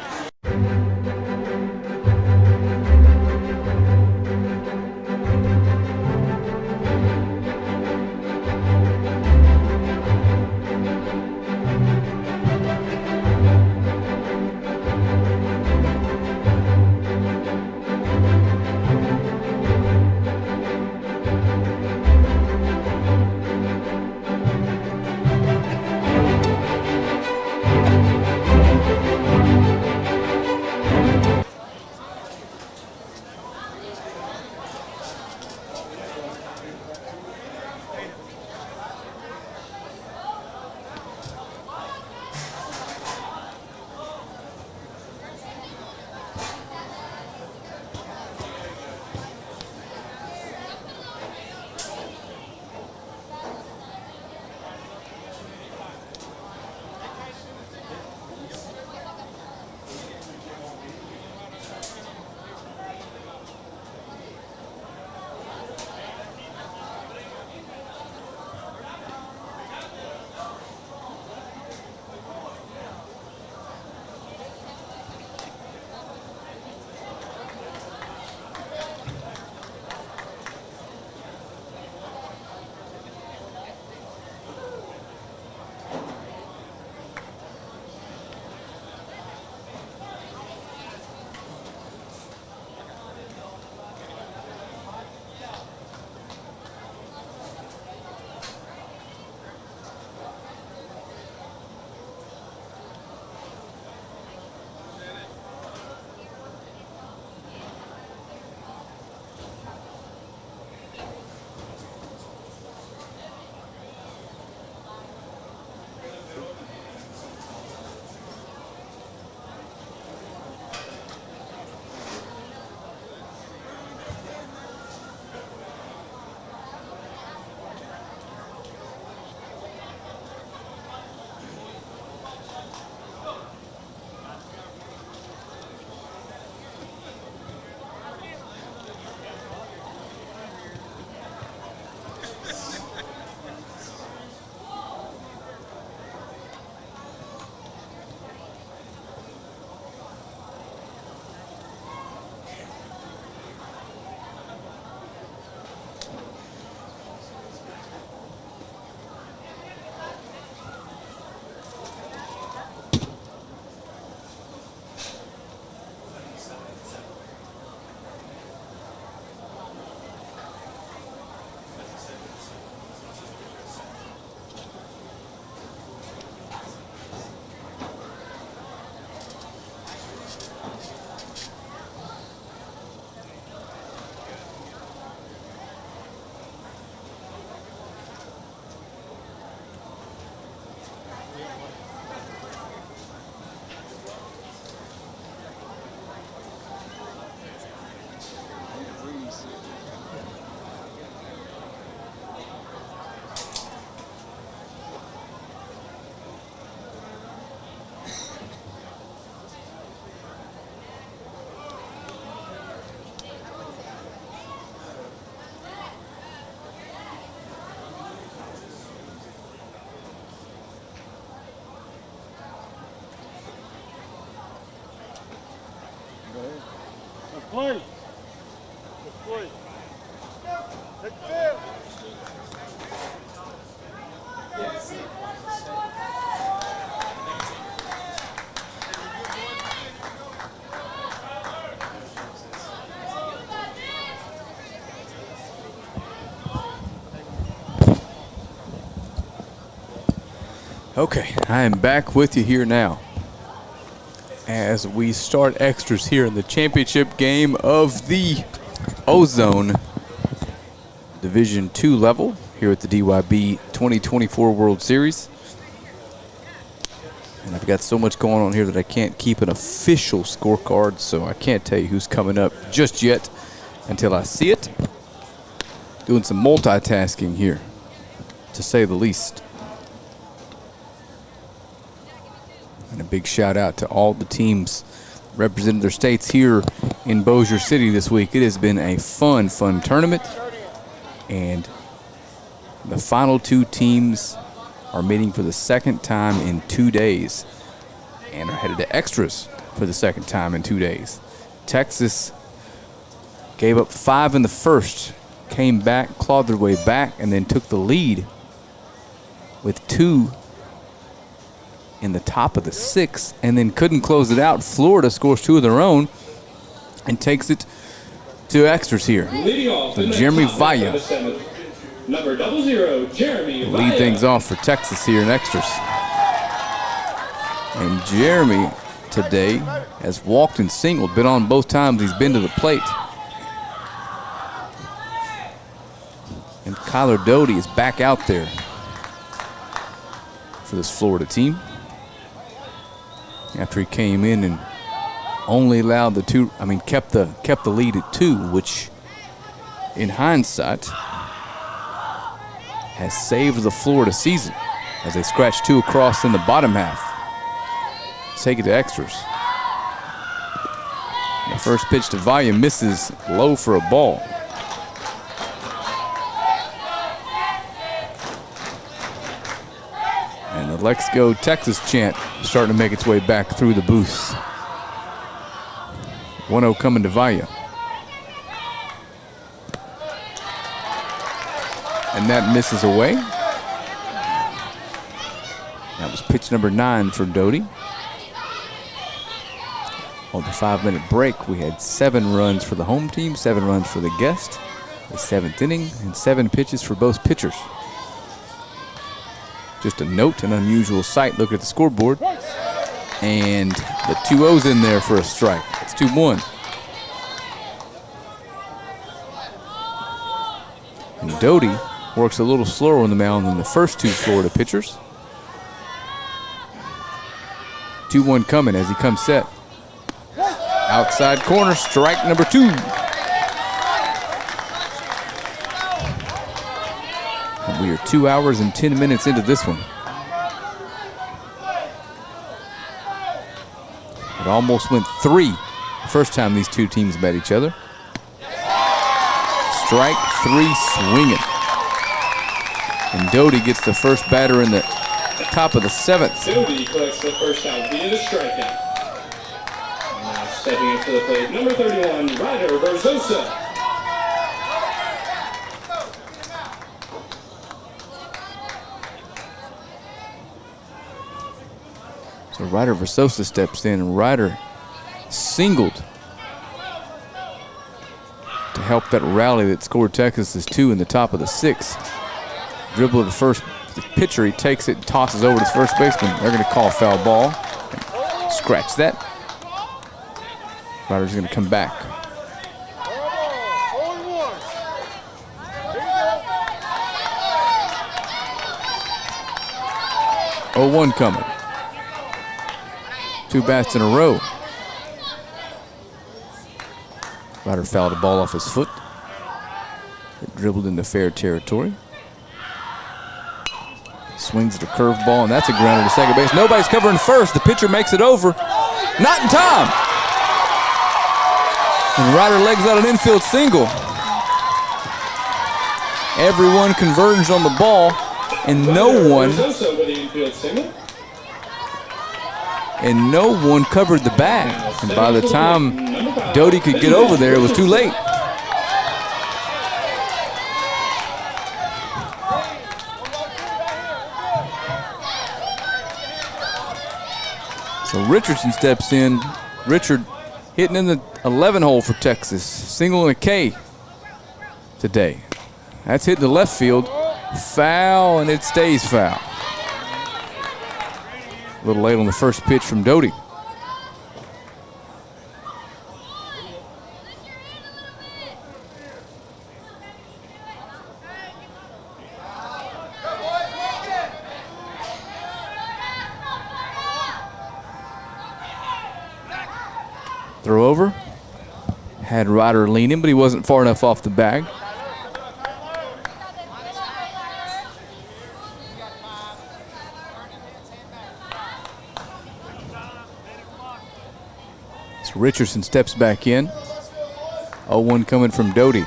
Play. Play. Take the field. Okay, I am back with you here now as we start extras here in the championship game of the Ozone Division II level here at the DYB 2024 World Series. And I've got so much going on here that I can't keep an official scorecard, so I can't tell you who's coming up just yet until I see it. Doing some multitasking here, to say the least. And a big shout out to all the teams representing their states here in Bossier City this week. It has been a fun tournament. And the final two teams are meeting for the second time in 2 days and are headed to extras for the second time in 2 days. Texas gave up 5 in the first, came back, clawed their way back, and then took the lead with 2 in the top of the 6th, and then couldn't close it out. Florida scores 2 of their own and takes it to extras here. So Jeremy Valla Number 00, Jeremy will lead things off for Texas here in extras. And Jeremy today has walked and singled, been on both times he's been to the plate. And Kyler Doty is back out there for this Florida team, after he came in and only allowed kept the lead at 2, which in hindsight has saved the Florida season as they scratch 2 across in the bottom half. Take it to extras. The first pitch to Valla misses low for a ball. And the Let's Go Texas chant starting to make its way back through the booth. 1-0 coming to Valla. And that misses away. That was pitch number 9 for Doty. On the 5-minute break, we had 7 runs for the home team, 7 runs for the guest, the 7th inning, and 7 pitches for both pitchers. Just a note, an unusual sight. Look at the scoreboard. And the 2-0's in there for a strike. It's 2-1. And Doty works a little slower on the mound than the first 2 Florida pitchers. 2-1 coming as he comes set. Outside corner, strike number 2. And we are 2 hours and 10 minutes into this one. It almost went 3 the first time these two teams met each other. Strike 3 swinging. And Doty gets the first batter in the top of the 7th. Doty collects the first out via the strikeout. Now stepping up to the plate, number 31, Ryder Verzosa. So Ryder Verzosa steps in, and Ryder singled to help that rally that scored Texas's 2 in the top of the 6th. Dribble to first the pitcher, he takes it and tosses over to the first baseman. They're going to call a foul ball. Scratch that. Ryder's going to come back. Oh, 1 coming. 2 bats in a row. Ryder fouled the ball off his foot. It dribbled into fair territory. Swings at a curveball, and that's a grounder to second base. Nobody's covering first. The pitcher makes it over. Not in time. And Ryder legs out an infield single. Everyone converges on the ball, and no one and no one covered the bag. And by the time Doty could get over there, it was too late. So Richardson steps in. Richard hitting in the 11 hole for Texas. Single and a K today. That's hitting the left field. Foul, and it stays foul. A little late on the first pitch from Doty. Throw over. Had Ryder leaning, but he wasn't far enough off the bag. So Richardson steps back in. 0-1 coming from Doty.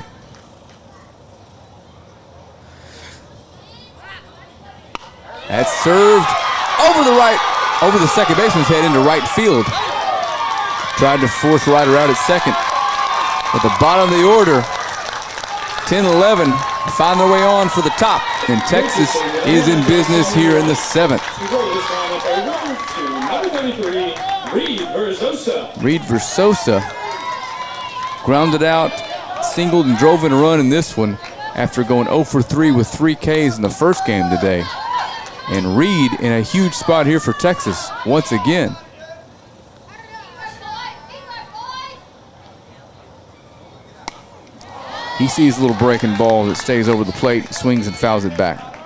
That's served over the second baseman's head into right field. Tried to force Ryder out at second. At the bottom of the order, 10-11 find their way on for the top. And Texas is in business here in the 7th. Reed Versosa grounded out, singled, and drove in a run in this one after going 0 for 3 with 3 Ks in the first game today. And Reed in a huge spot here for Texas once again. He sees a little breaking ball that stays over the plate, swings and fouls it back.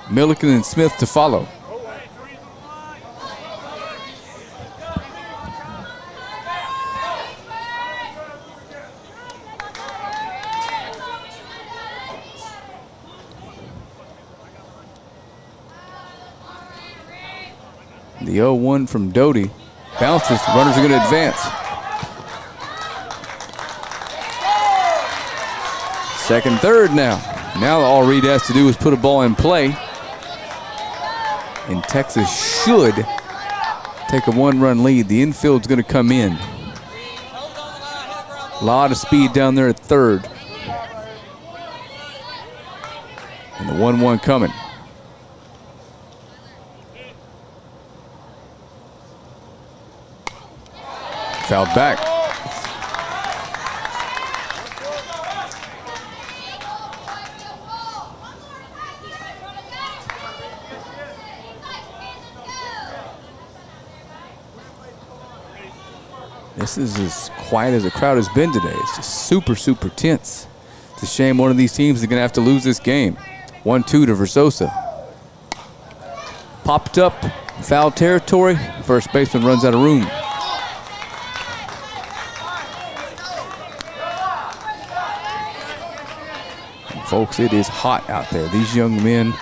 Milliken and Smith to follow. The 0-1 from Doty bounces. The runners are going to advance. Second, third now. Now all Reed has to do is put a ball in play. And Texas should take a 1-run lead. The infield's going to come in. A lot of speed down there at third. And the 1-1 coming. Fouled back. This is as quiet as the crowd has been today. It's just super, super tense. It's a shame one of these teams is going to have to lose this game. 1-2 to Versosa. Popped up, foul territory. First baseman runs out of room. And folks, it is hot out there. These young men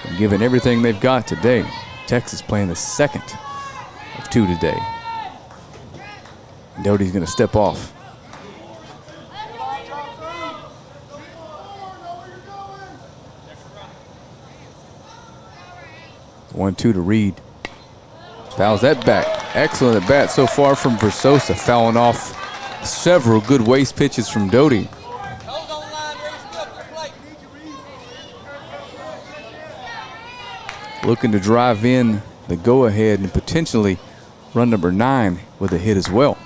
are giving everything they've got today. Texas playing the second of 2 today. Doty's going to step off. One, 2 to Reed. Fouls that back. Excellent at bat so far from Versosa, fouling off several good waste pitches from Doty. Looking to drive in the go-ahead and potentially run number 9 with a hit as well.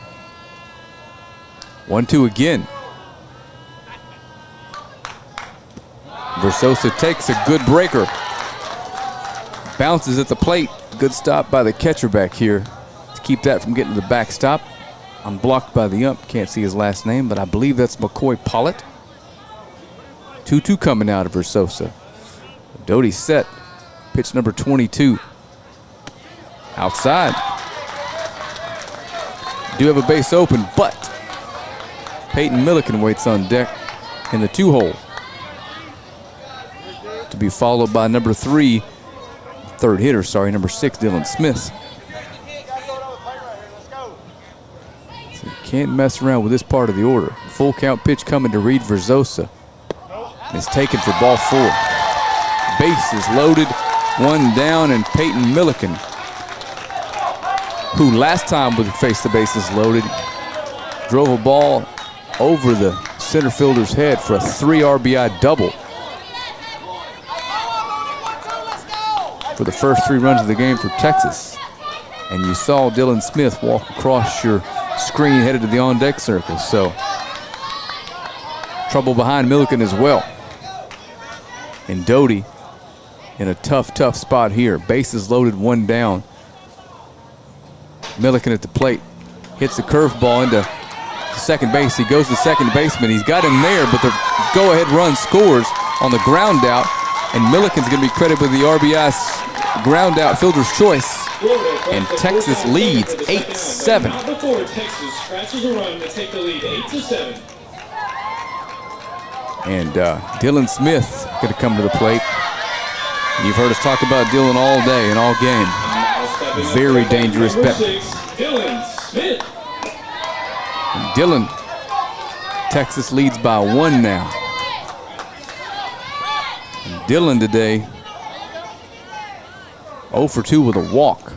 1-2 again. Versosa takes a good breaker. Bounces at the plate. Good stop by the catcher back here to keep that from getting to the backstop. Unblocked by the ump. Can't see his last name, but I believe that's McCoy Pollitt. 2-2 coming out of Versosa. Doty set. Pitch number 22. Outside. Do have a base open, but Peyton Milliken waits on deck in the 2-hole. To be followed by number 3, third hitter, number 6, Dylan Smith. So you can't mess around with this part of the order. Full count pitch coming to Reed Versosa. It's taken for ball 4. Base is loaded. One down, and Peyton Milliken, who last time would face the bases loaded, drove a ball over the center fielder's head for a 3 RBI double. For the first 3 runs of the game for Texas. And you saw Dylan Smith walk across your screen headed to the on-deck circle. So trouble behind Milliken as well. And Doty in a tough spot here. Bases loaded, 1 down. Milliken at the plate. Hits a curveball into second base. He goes to second baseman. He's got him there, but the go-ahead run scores on the ground out. And Milliken's going to be credited with the RBI ground out fielder's choice. And Texas leads 8-7. Not before Texas scratches a run to take the lead 8-7. And Dylan Smith going to come to the plate. You've heard us talk about Dylan all day and all game. Very dangerous bet. Dylan Smith. And Dylan, Texas leads by 1 now. And Dylan today 0 for 2 with a walk.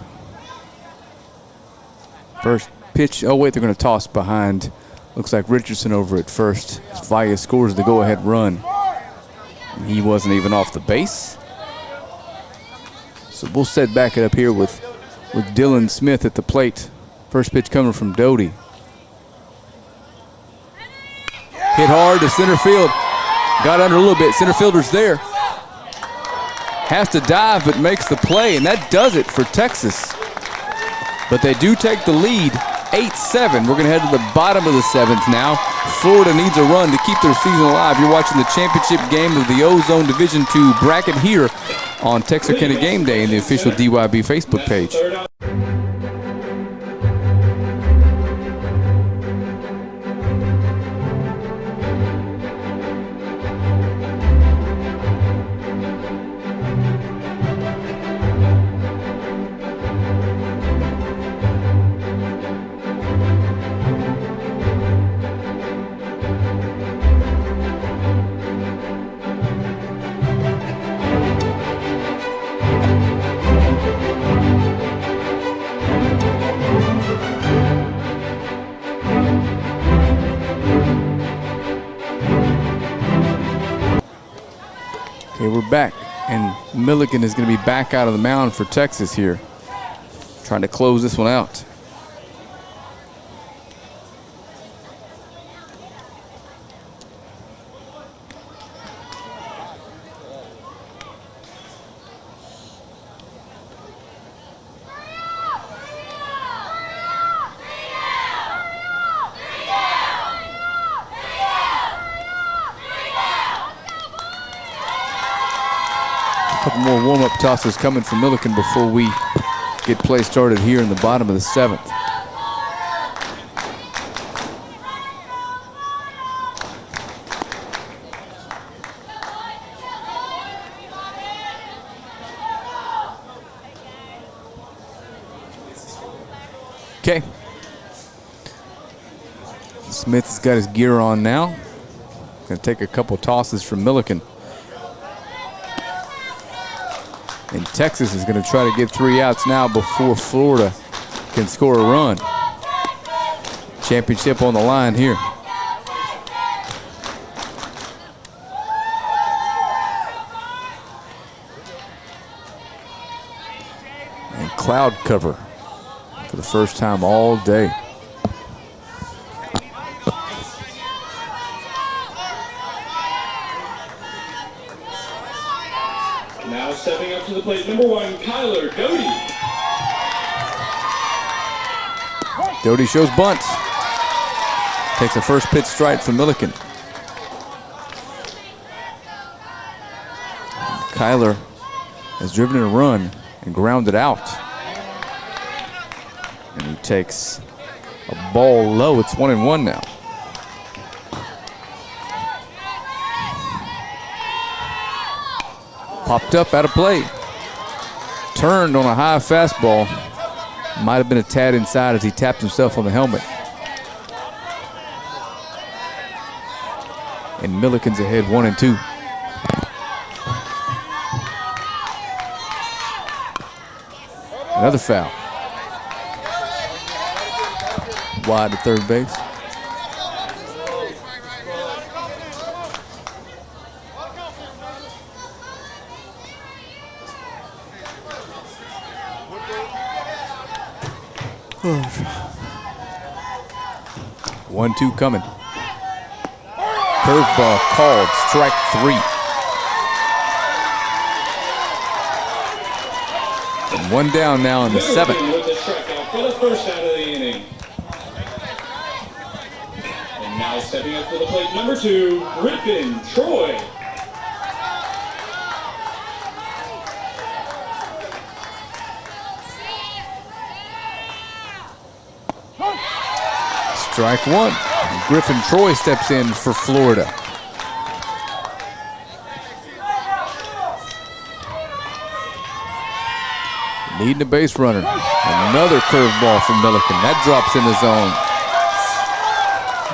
First pitch, oh wait, they're going to toss behind. Looks like Richardson over at first. Valle scores the go-ahead run. He wasn't even off the base. So we'll set back it up here with Dylan Smith at the plate. First pitch coming from Doty. Hit hard to center field. Got under a little bit. Center fielder's there. Has to dive, but makes the play, and that does it for Texas. But they do take the lead, 8-7. We're going to head to the bottom of the 7th now. Florida needs a run to keep their season alive. You're watching the championship game of the Ozone Division II bracket here on Texarkana Game Day in the official DYB Facebook page. Okay, we're back, and Milliken is going to be back out of the mound for Texas here, trying to close this one out. Couple more warm-up tosses coming from Milliken before we get play started here in the bottom of the 7th. Okay. Smith's got his gear on now. Going to take a couple tosses from Milliken. And Texas is going to try to get 3 outs now before Florida can score a run. Championship on the line here. And cloud cover for the first time all day. Now stepping up to the plate, number 1, Kyler Doty. Doty shows bunt. Takes a first pitch strike from Milliken. Kyler has driven in a run and grounded out. And he takes a ball low. It's 1-1 now. Popped up out of play. Turned on a high fastball. Might have been a tad inside as he tapped himself on the helmet. And Milliken's ahead 1-2. Another foul. Wide to third base. One, two coming. Curveball called, strike 3. And one down now in the 7th. With the strikeout for the first out of the inning. And now stepping up to the plate, number 2, Griffin Troy. Strike 1. Griffin Troy steps in for Florida. Needing a base runner. Another curveball from Milliken. That drops in the zone.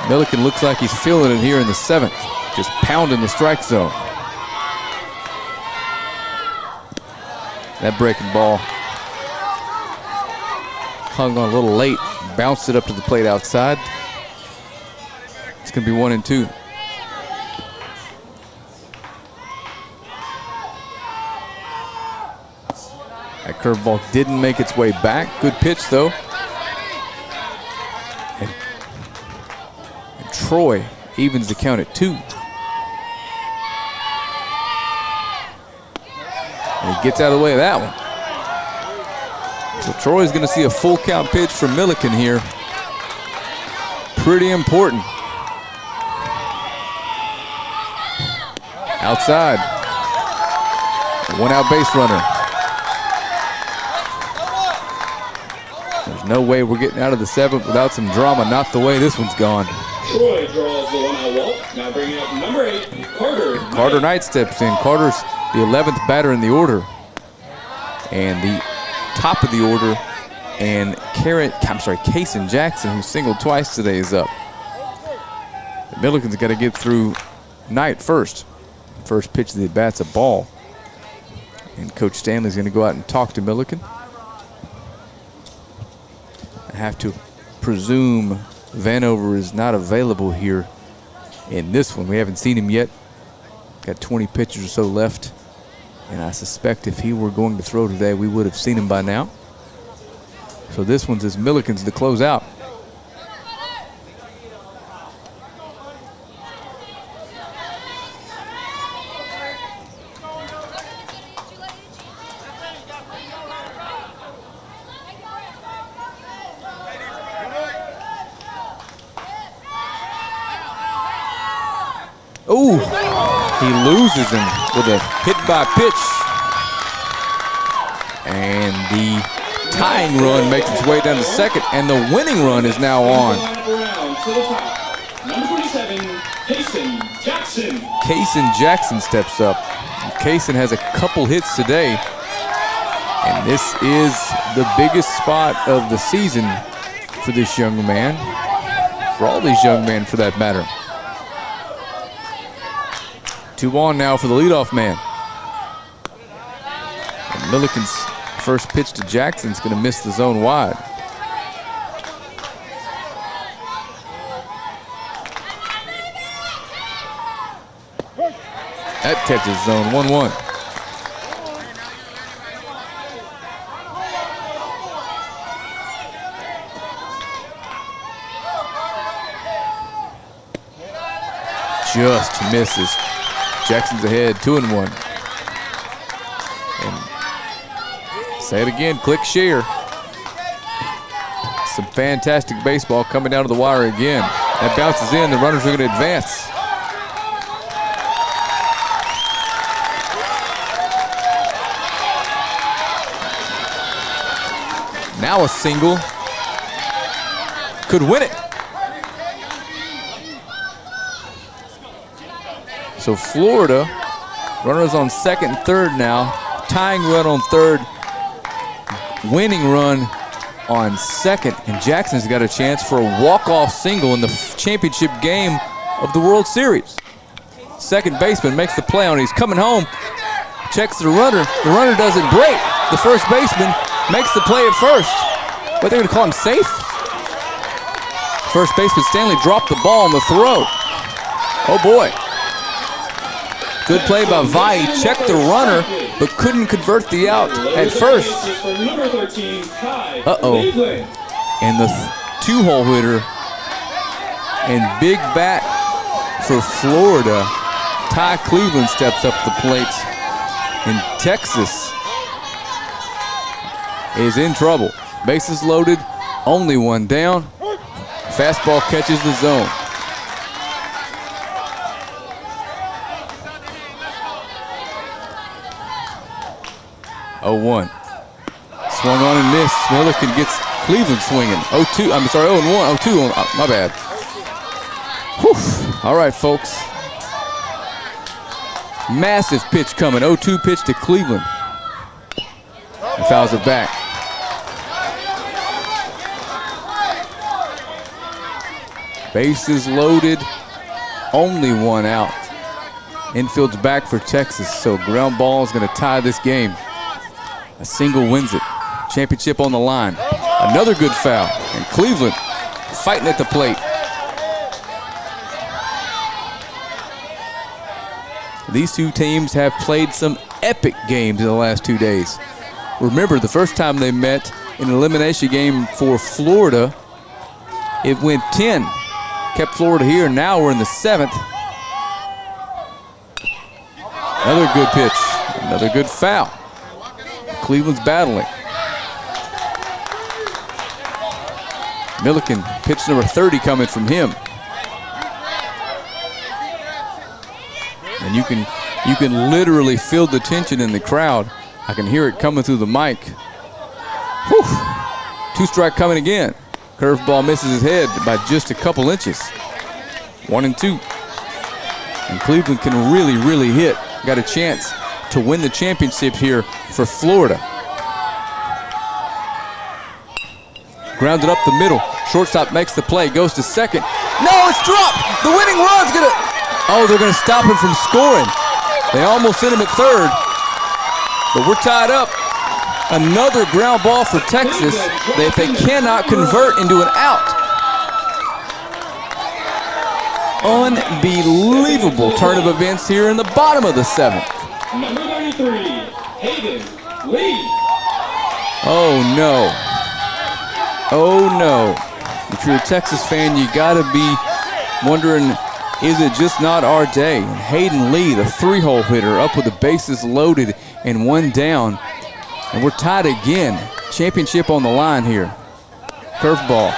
Milliken looks like he's feeling it here in the 7th. Just pounding the strike zone. That breaking ball hung on a little late. Bounced it up to the plate outside. It's going to be 1 and 2. That curveball didn't make its way back. Good pitch, though. And Troy evens the count at 2. And he gets out of the way of that one. So Troy's going to see a full count pitch from Milliken here. Pretty important. Outside. One out base runner. There's no way we're getting out of the 7th without some drama. Not the way this one's gone. Troy draws the 1-out walk. Now bringing up number 8, Carter Knight steps in. Carter's the 11th batter in the order. And the top of the order, and Kaysen Jackson, who singled twice today, is up. The Milliken's got to get through Knight first. First pitch of the at-bat's a ball. And Coach Stanley's going to go out and talk to Milliken. I have to presume Vanover is not available here in this one. We haven't seen him yet. Got 20 pitches or so left. And I suspect if he were going to throw today, we would have seen him by now. So this one's as Milliken's to close out. Ooh, he loses him with a hit by pitch. And the tying run makes its way down to second, and the winning run is now on. Number 27, Kaysen Jackson. Kaysen Jackson steps up. Kaysen has a couple hits today, and this is the biggest spot of the season for this young man, for all these young men for that matter. 2 on now for the leadoff man. And Milliken's first pitch to Jackson's going to miss the zone wide. That catches zone 1-1. Just misses. Jackson's ahead, 2-1. And say it again, click share. Some fantastic baseball coming down to the wire again. That bounces in, the runners are going to advance. Now a single could win it. So Florida, runners on second and third now. Tying run on third, winning run on second. And Jackson's got a chance for a walk-off single in the championship game of the World Series. Second baseman makes the play on it. He's coming home, checks the runner. The runner doesn't break. The first baseman makes the play at first. But they're going to call him safe? First baseman Stanley dropped the ball on the throw. Oh boy. Good play by Vi. He checked the runner, but couldn't convert the out at first. Uh-oh. And the two-hole hitter and big bat for Florida, Ty Cleveland, steps up the plate. And Texas is in trouble. Bases loaded, only one down. Fastball catches the zone. Oh, 1. Swung on and missed. Milliken gets Cleveland swinging. 0-2. I'm sorry, 0-1. 0-2. My bad. Whew. All right, folks. Massive pitch coming. 0-2 pitch to Cleveland. And fouls it back. Bases loaded. Only one out. Infield's back for Texas, so ground ball is going to tie this game. A single wins it. Championship on the line. Another good foul. And Cleveland fighting at the plate. These two teams have played some epic games in the last 2 days. Remember, the first time they met in an elimination game for Florida, it went 10. Kept Florida here. Now we're in the 7th. Another good pitch. Another good foul. Cleveland's battling. Milliken, pitch number 30 coming from him. And you can literally feel the tension in the crowd. I can hear it coming through the mic. Whew. 2-strike coming again. Curveball misses his head by just a couple inches. 1-2. And Cleveland can really hit. Got a chance to win the championship here for Florida. Grounded up the middle. Shortstop makes the play, goes to second. No, it's dropped. The winning run's gonna, oh, they're gonna stop him from scoring. They almost sent him at third, but we're tied up. Another ground ball for Texas that they cannot convert into an out. Unbelievable turn of events here in the bottom of the 7th. Number 33, Hayden Lee. Oh no. Oh no. If you're a Texas fan, you gotta be wondering, is it just not our day? And Hayden Lee, the 3-hole hitter, up with the bases loaded and one down. And we're tied again. Championship on the line here. Curveball.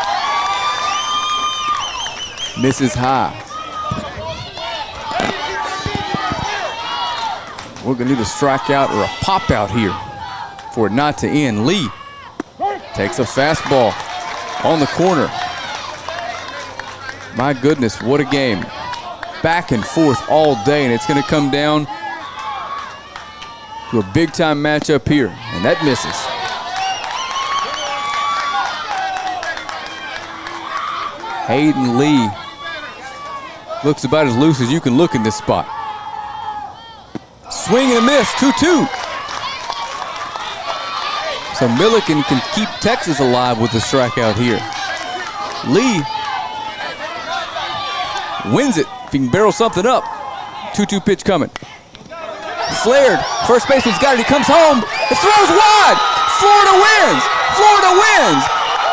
Misses high. We're gonna need a strikeout or a pop out here for it not to end. Lee takes a fastball on the corner. My goodness, what a game. Back and forth all day, and it's gonna come down to a big-time matchup here, and that misses. Hayden Lee looks about as loose as you can look in this spot. Swing and a miss, 2-2. So Milliken can keep Texas alive with the strikeout here. Lee wins it if he can barrel something up. 2-2 pitch coming. Flared, first baseman's got it, he comes home, the throw's wide! Florida wins! Florida wins!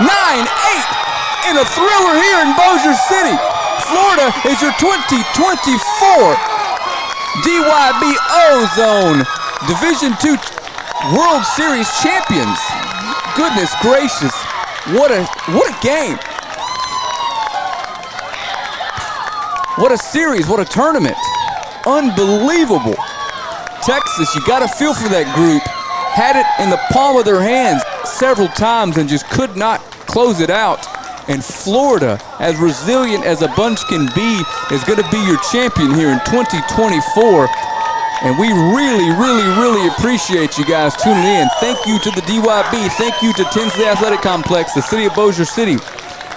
9-8 in a thriller here in Bossier City. Florida is your 2024 DYB Ozone Division II World Series champions. Goodness gracious, what a game. What a series, what a tournament. Unbelievable. Texas, you got to feel for that group. Had it in the palm of their hands several times and just could not close it out. And Florida, as resilient as a bunch can be, is going to be your champion here in 2024. And we really appreciate you guys tuning in. Thank you to the DYB. Thank you to Tinsley Athletic Complex, the city of Bossier City.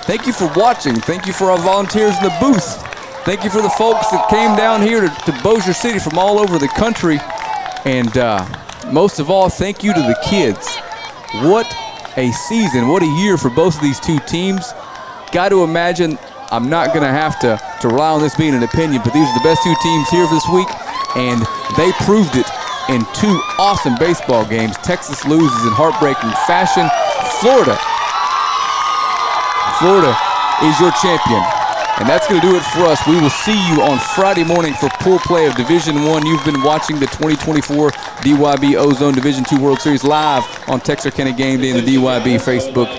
Thank you for watching. Thank you for our volunteers in the booth. Thank you for the folks that came down here to Bossier City from all over the country. And most of all, thank you to the kids. What a season, what a year for both of these two teams. Got to imagine, I'm not going to have to rely on this being an opinion, but these are the best two teams here this week, and they proved it in two awesome baseball games. Texas loses in heartbreaking fashion. Florida is your champion. And that's going to do it for us. We will see you on Friday morning for pool play of Division I. You've been watching the 2024 DYB Ozone Division II World Series live on Texarkana Game Day and the DYB Facebook